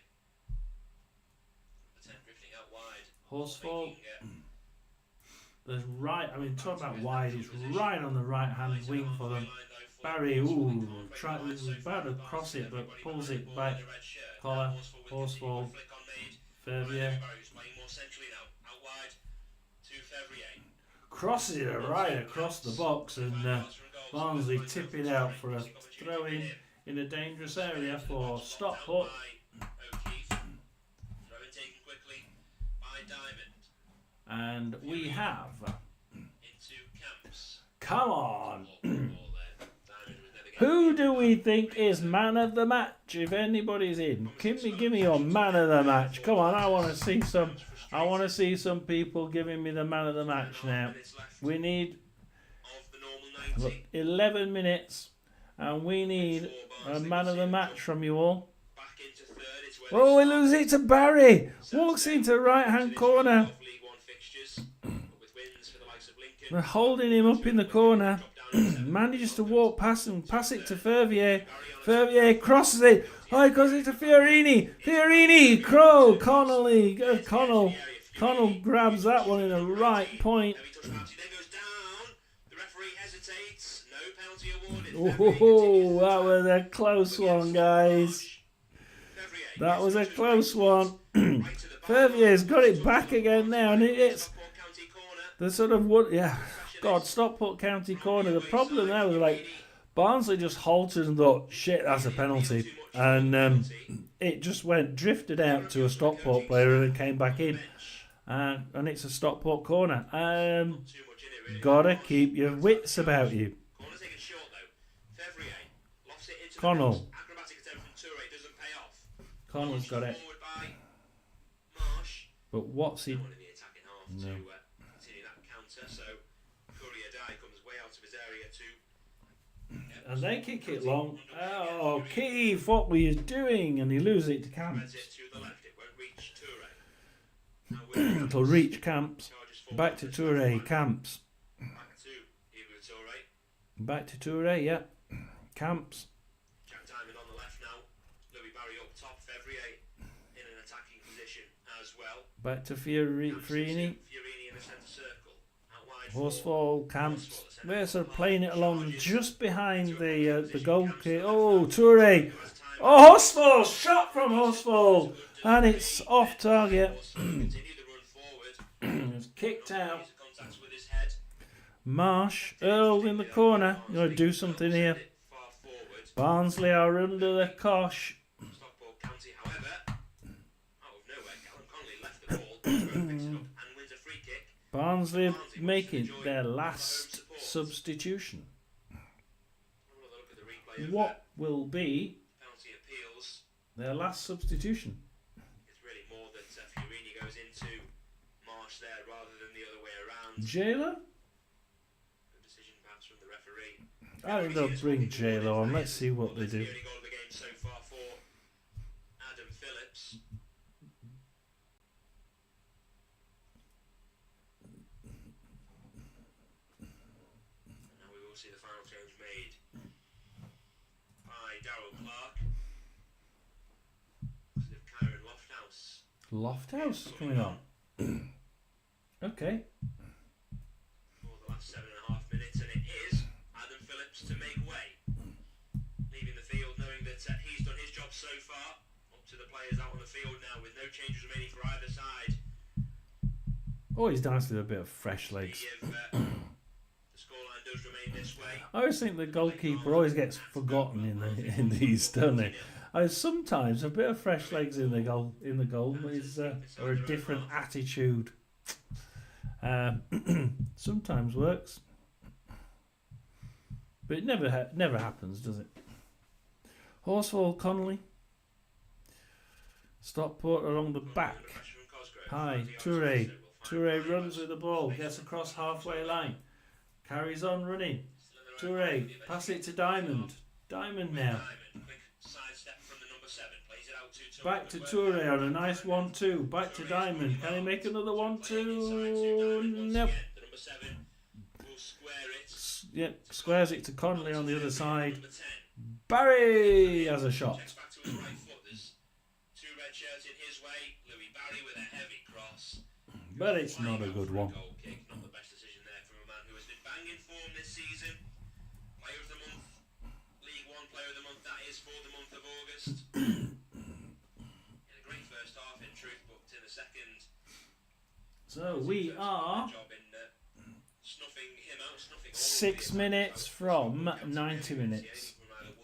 The 10 drifting out wide. Horsfall. Making, There's right, I mean, talk about wide, it's right on the right hand wing for them. Barry, was about to cross it, but pulls it back. Collar, Horsfall, Fervier. Crosses it right across the box, and Barnsley tip it out for a throw in a dangerous area for Stockport. And we have. Come on! Who do we think is man of the match? If anybody's in, give me your man of the match. Come on, I want to see some. I want to see some people giving me the man of the match now. We need 11 minutes, and we need a man of the match from you all. Oh, we lose it to Barry. Walks into right hand corner. They're holding him up in the corner. Manages to walk past and pass it to Fervier. Fervier crosses it. Oh, he goes it to Fiorini. Fiorini, Crow, Connolly, Connell grabs that one in the right point. Oh, that was a close one, guys. That was a close one. Fervier's got it back again now, and it's the sort of what, yeah. God, Stockport County corner. The problem there was like Barnsley just halted and thought, shit, that's a penalty, and it just drifted out to a Stockport player and came back in, and it's a Stockport corner. Gotta keep your wits about you. Connell. Connell's got it. But what's he? No. And they kick it long. Oh, Keith, what were you doing? And he loses it to Camps. It'll reach Camps. Back to Toure, Camps. Back to Toure, yeah. Camps. Jack Diamond on the left now. Louis Barry up top. Fevrier in an attacking position as well. Back to Fiorini. Fiorini in the centre circle. Out wide Horsfall camped. We're sort of playing it along just behind the goal kick. Oh, Toure. Oh, Horsfall! Shot from Horsfall! And it's off target. It's kicked out. Marsh, Earl in the corner. You got to do something here. Barnsley are under the cosh. Stockport County, however, out of nowhere, Callum Connolly left the ball, picks it up and wins a free kick. Barnsley making their last substitution. What will be their last substitution? It's really more that Fiorini goes into Marsh there rather than the other way around. Jailer? Good decision perhaps from the referee. I think they'll bring Jailer on. Let's see what they do. The only goal of the game so far for Adam Phillips. And now we will see the final change made by Darryl Clark. Instead of Kyron Lofthouse. Lofthouse coming on. Okay. For the last 7.5 minutes, and it is Adam Phillips to make way. Leaving the field knowing that he's done his job so far. Up to the players out on the field now with no changes remaining for either side. Oh, he's nice with a bit of fresh legs. The scoreline does remain this way. I always think the goalkeeper always gets forgotten in these, don't they? Sometimes a bit of fresh legs in the goal is or a different attitude. Sometimes works, but it never happens, does it? Horsfall Connolly. Stockport along the back. High. Toure. Toure runs with the ball, gets across halfway line, carries on running. Toure, pass it to Diamond. Diamond now. Back to Toure on a nice 1-2. Back to Diamond. Can he make another 1-2? Nope. Yep, squares it to Connolly on the other side. Barry has a shot. But it's not a good one. Not the best decision there from a man who has been banging form this season. Player of the month, League One Player of the Month, that is for the month of August. Had a great first half in truth, but in the second. So we are Snuffing him out, 6 minutes from 90 minutes.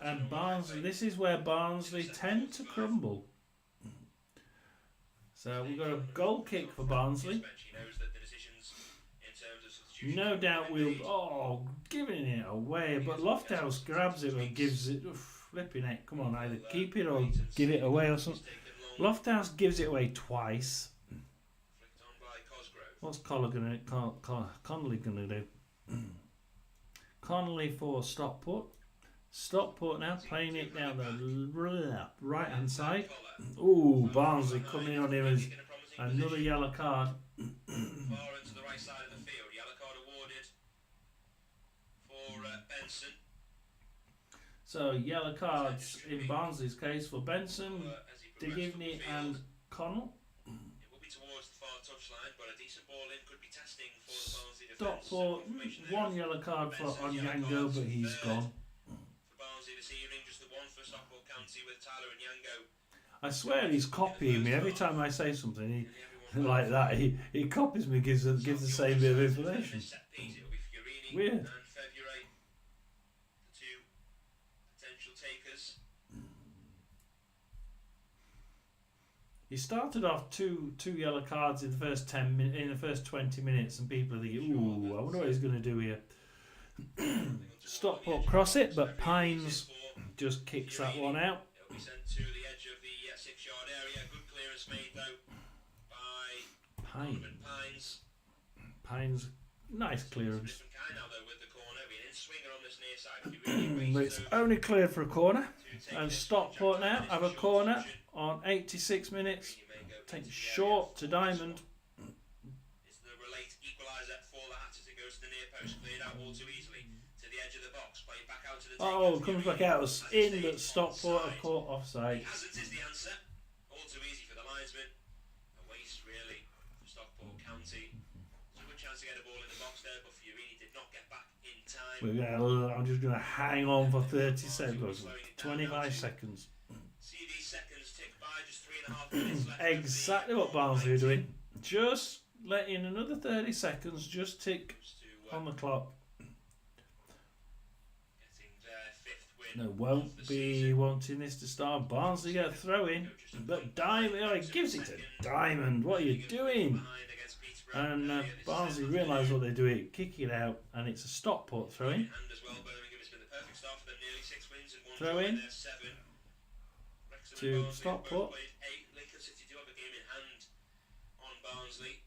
And Barnsley, this is where Barnsley tend to crumble. So we've got a goal kick for Barnsley. No doubt we'll... giving it away. But Lofthouse grabs it and gives it... flipping it. Come on, either keep it or give it away or something. Lofthouse gives it away twice. What's Connolly going to do? Connolly for Stockport. Stockport now playing it down the right hand side. Ooh, Barnsley coming on him as another yellow card. Far into the right side of the field. Yellow card awarded for Benson. So yellow cards in Barnsley's case for Benson, Digivney and Connell. It will be towards the far touchline, but a decent ball in could be testing for the Barnsley defence. Stockport, one yellow card for Onyango, but he's gone. This evening, just the one for Stockport County with Tyler and Yango. I swear he's copying me every time I say something. He like that. He copies me, gives the same bit of information. Weird. And February, the two potential takers. He started off two yellow cards in the first 20 minutes, and people are thinking, "Ooh, I wonder what he's going to do here." Stockport cross it, but Pines just kicks that one out. It'll be sent to the edge of the 6-yard area. Good clearance made though by Pines. Pines, nice clearance. But it's only cleared for a corner, and Stockport now have a corner on 86 minutes. Takes short to Diamond. It's the relate equaliser for the Hatters. It goes to the near post, cleared out all too easily. Edge of the box, played back out to the comes back out in, but Stockport are caught offside. Hasn't is the answer. All too easy for the linesman. A waste really for Stockport County. It's a good chance to get a ball in the box there, but I'm just going to hang on for 30 seconds. 25 seconds. CD seconds tick by, just 3.5 minutes left. Exactly what Barnsley are doing. Just letting another 30 seconds just tick on the clock. Getting their 5th win. No, won't be wanting this to start. Barnsley get a throw in, but Diamond, oh, he gives it to Diamond. What are you doing? And Barnsley realise what they're doing, kick it out, and it's a Stockport throw in. Throw in to Stockport. Lincoln City do have a game in hand on Barnsley.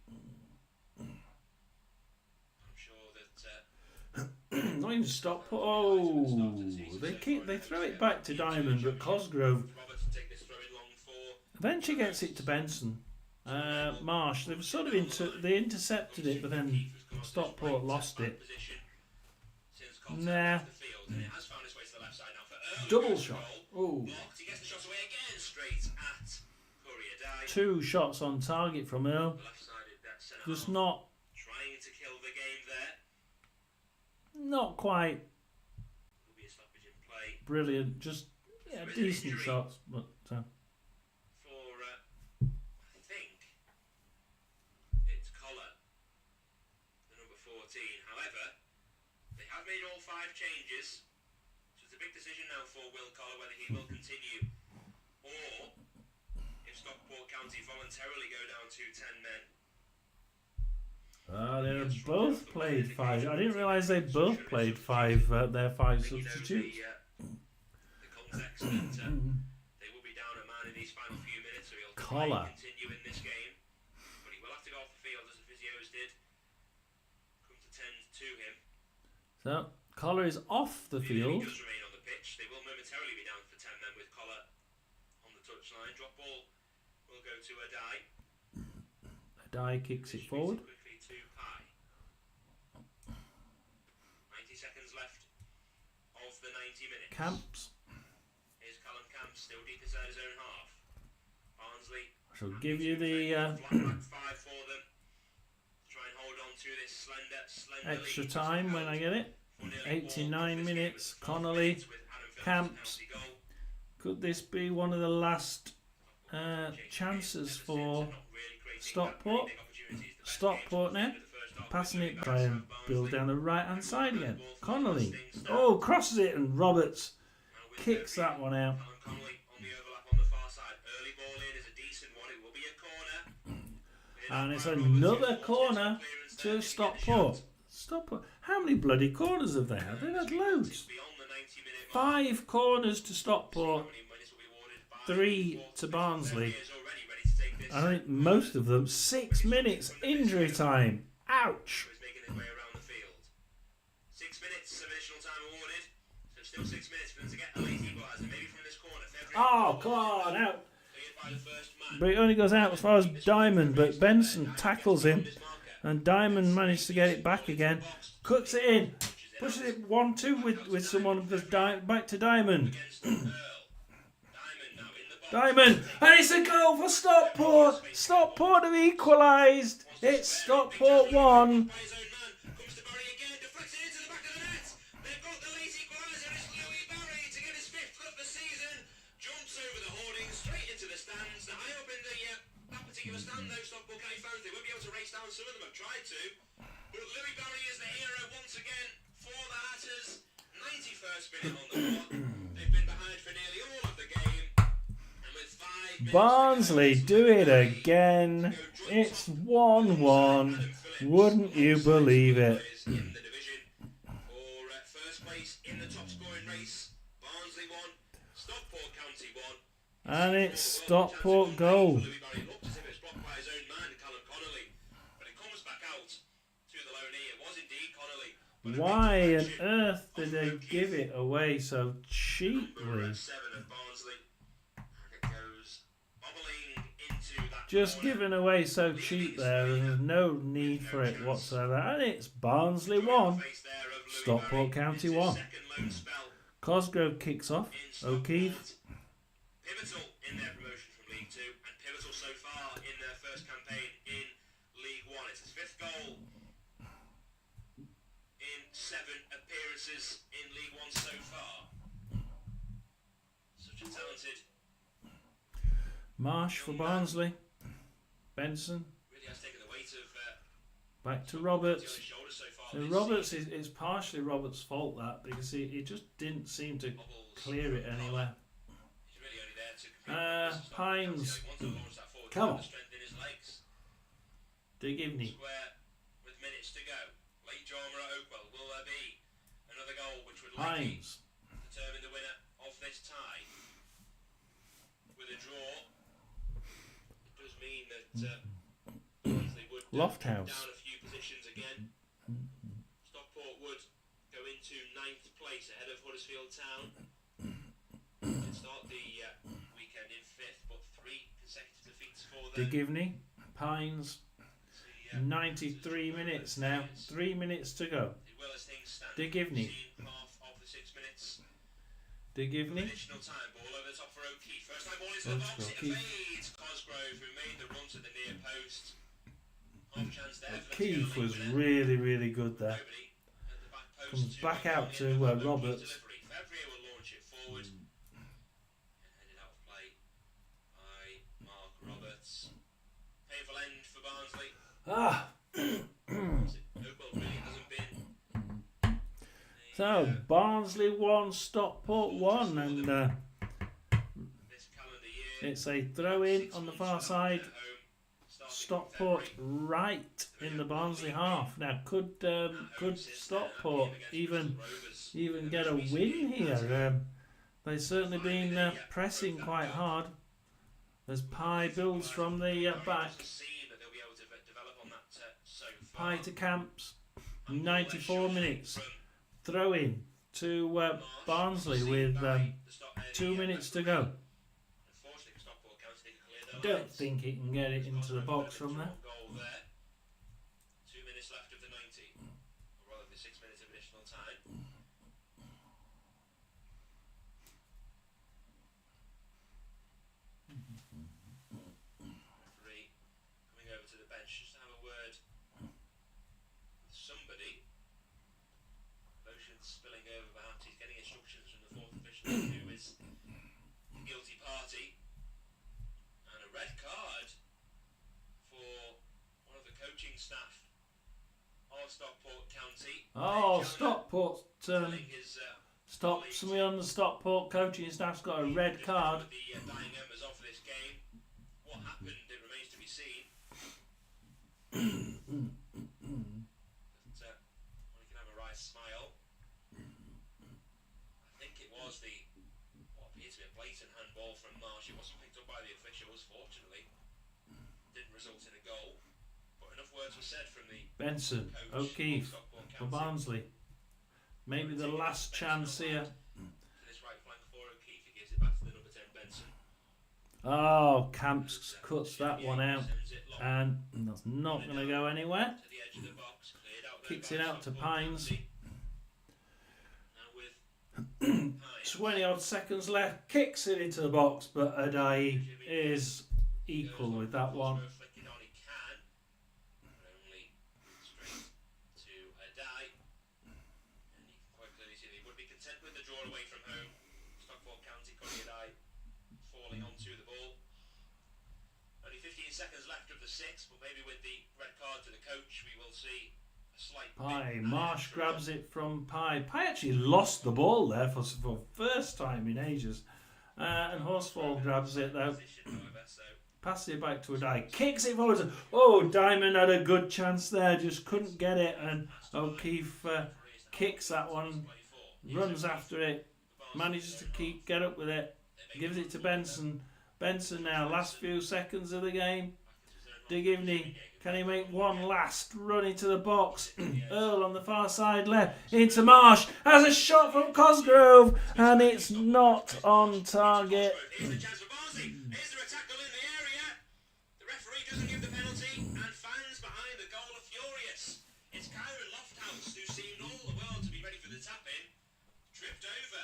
I'm sure that Not even Stockport. Oh, they throw it back to Diamond, but Cosgrove eventually gets it to Benson. Marsh, they were sort of they intercepted it, but then Stockport lost it. Nah. Double shot. Oh. 2 shots on target from Earl. Just not trying to kill the game there. Not quite Will be a stoppage in play. brilliant. Just decent shots, but. For I think it's Collar, the number 14. However, they have made all 5 changes, so it's a big decision now for Will Collar whether he will continue or if Stockport County voluntarily go down to 10 men. They've both played 5. I didn't realise they both played 5. Their 5 substitutes. The context that they will be down a man in these final few minutes, so he'll Collar. continue in this game, but he will have to go off the field as the physios did come to tend to him. So Collar is off the field. He does remain on the pitch. They will momentarily be down for 10 men with Collar on the touchline. Drop ball will go to Adai. Adai kicks it forward. Quickly to Pai. 90 seconds left of the 90 minutes. Camps. Here's Callum Camps, still deep inside his own half. Barnsley. I shall give you the Flat back 5 for them. Try and hold on to this slender extra lead. time when I get it. 89 minutes. Connolly. Camps. Could this be one of the last chances for Stockport? Stockport now. Passing it, try and build down the right hand side again. Connolly. Oh, crosses it, and Roberts kicks that one out. Connolly on the overlap on the far side. Early ball in is a decent one. It will be a corner. And it's another corner to Stockport. Stockport. How many bloody corners have they had? They've had loads. 5 corners to Stockport, 3 to Barnsley. I think most of them 6 minutes injury time. Ouch. 6 minutes of additional time awarded. So still 6 minutes for them to get a late equaliser. Maybe from this corner. Oh, come on, out. But it only goes out as far as Diamond, but Benson tackles him, and Diamond managed to get it back again. Cuts it in. Pushes it 1-2 with someone, goes back to Diamond. Diamond, and it's a goal for Stockport. Stockport have equalised. It's Stockport 1. Some of them have tried to, but Louis Barry is the hero once again for the Hatters. 91st minute on the clock. They've been behind for nearly all of the game, and with 5 minutes Barnsley do it again. It's 1-1. Wouldn't you believe it? in the division for first place in the top scoring race. Barnsley won, Stockport County won, And it's Stockport goal. Louis Barry looked as if it was blocked by his own man, Callum Connolly, but it comes back out to the loanee. It was indeed Connolly. Why on earth did they give it away so cheaply? Number 7 of Barnsley, and it goes bobbling into that Just corner. given away so cheap there, and there's no need for it whatsoever. And it's Barnsley 1, Stockport County 1. Cosgrove kicks off. O'Keefe. Pivotal in their promotion from League 2 and pivotal so far in their first campaign in League 1. It's his 5th goal in 7 appearances. appearances in League One so far. Such a talented. Marsh for Barnsley. Benson. Really has taken the weight of. Back to Roberts. On his shoulders so far So this Roberts season. is partially Roberts' fault, that, because he just didn't seem to Bubbles, clear it anywhere. He's really only there to compete with Pines. He wants to launch that forward Come to have on. the strength in his legs. Digivney. Square with minutes to go. Late drama at Oakwell. Will there be another goal which would likely Pines. determine the winner of this tie? With a draw, it does mean that Barnsley would Lofthouse. down a few positions again. Stockport would go into 9th place ahead of Huddersfield Town. They'd start the weekend in 5th, but 3 consecutive defeats for them. Digivney. Pines. 93 minutes now. 3 minutes to go. Well, as things stand, Digivney. seen half of the 6 minutes. Digivney. Additional time, ball over the top for O'Keefe. First time ball into the box, it evades Cosgrove, who made the run to the near post. Half chance there for Keith was winner. really, really good there. Nobody at the back post. Comes to back make out on to the end of O'Keefe's Roberts. delivery. Fevrier will launch it forward and headed out of play by Mark Roberts. Painful end for Barnsley. Oakwell really hasn't been. So, Barnsley 1, Stockport 1, and This calendar year. it's a throw-in on the far side. Stockport right in the Barnsley half. Now, could Stockport even get a win here? They've certainly been pressing quite hard. As Pye builds from the back. Pye to Camps. 94 minutes. Throw in to Barnsley with 2 minutes to go. Don't think he can get it into the box from there. 2 minutes left of the 90, or rather the 6 minutes of additional time. Referee coming over to the bench just to have a word with somebody. Emotions spilling over, perhaps he's getting instructions from the fourth official who is the guilty party. And a red card for one of the coaching staff of Stockport County. Oh, Stockport. Telling his Somebody on the Stockport coaching staff's got a red card. the dying embers of this game. What happened, it remains to be seen. But one can have a wry smile. I think it was what appeared to be a blatant handball from Marsh. It wasn't picked up by the officials, fortunately. Didn't result in a goal. But enough words were said from the Benson, coach O'Keefe of Stockport for County. Barnsley. Maybe the last chance here. To this right flank for O'Keefe, he gives it back to the number 10 Benson. Oh, Camps cuts that one out. And that's not going to go anywhere. To the edge of the box, cleared out there Kicks by it out to Stockport Pines. County. Now with Pines. 20 odd seconds left. Kicks it into the box, but Adai is equal with that one. Flicking on, he can, but only straight to Adai. And you can quite clearly see that he would be content with the draw away from home. Stockport County, Connie Adai falling onto the ball. Only 15 seconds left of the 6th, but maybe with the red card to the coach, we will see a slight. Pye. Marsh grabs it from Pye. Pye actually lost the ball there for first time in ages. And Horsfall grabs it though. Passes it back to Adai. Kicks it forward. Oh, Diamond had a good chance there. Just couldn't get it. And O'Keefe kicks that one. Runs after it. Manages to get up with it. Gives it to Benson. Benson now. Last few seconds of the game. Digivney. Can he make one last run into the box? Earl on the far side left. Into Marsh. Has a shot from Cosgrove. And it's not on target. Here's the chance for Barnsley. Here's the tackle in the area. The referee doesn't give the penalty, and fans behind the goal are furious. It's Kyron Lofthouse, who seemed all the world to be ready for the tap-in, tripped over.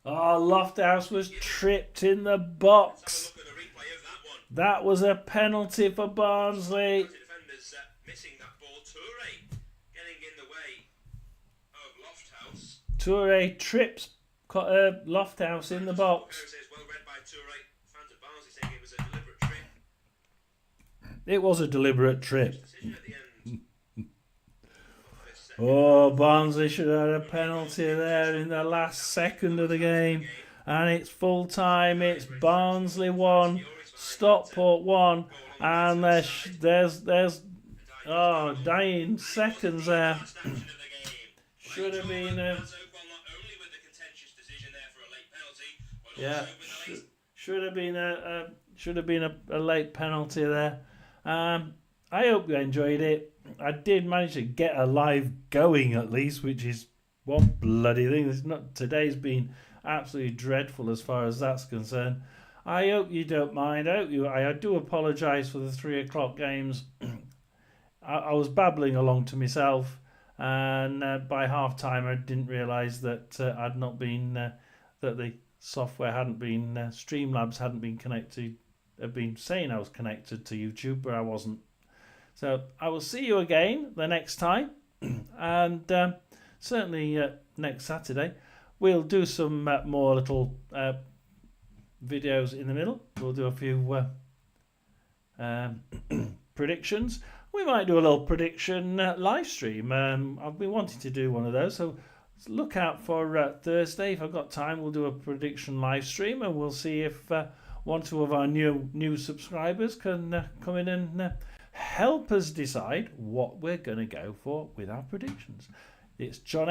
Oh, Lofthouse was tripped in the Let's box. have a look at the replay of that one. That was a penalty for Barnsley. Defenders missing that ball. Toure getting in the way Toure trips Lofthouse in the box. It was a deliberate trip. Oh, Barnsley should have had a penalty there in the last second of the game. And it's full time. It's Barnsley 1, Stockport 1. And there's dying seconds there. Should have been should have been a late penalty there. I hope you enjoyed it. I did manage to get a live going at least, which is one bloody thing. Today's been absolutely dreadful as far as that's concerned. I hope you don't mind. I do apologise for the 3 o'clock games. I was babbling along to myself, and by half time I didn't realise that I'd not been that the software hadn't been Streamlabs hadn't been connected. Had been saying I was connected to YouTube, but I wasn't. So I will see you again the next time, and certainly next Saturday we'll do some more little videos in the middle. We'll do a few predictions. We might do a little prediction live stream. I've been wanting to do one of those, so look out for Thursday. If I've got time, we'll do a prediction live stream, and we'll see if one or two of our new subscribers can come in and help us decide what we're going to go for with our predictions. It's John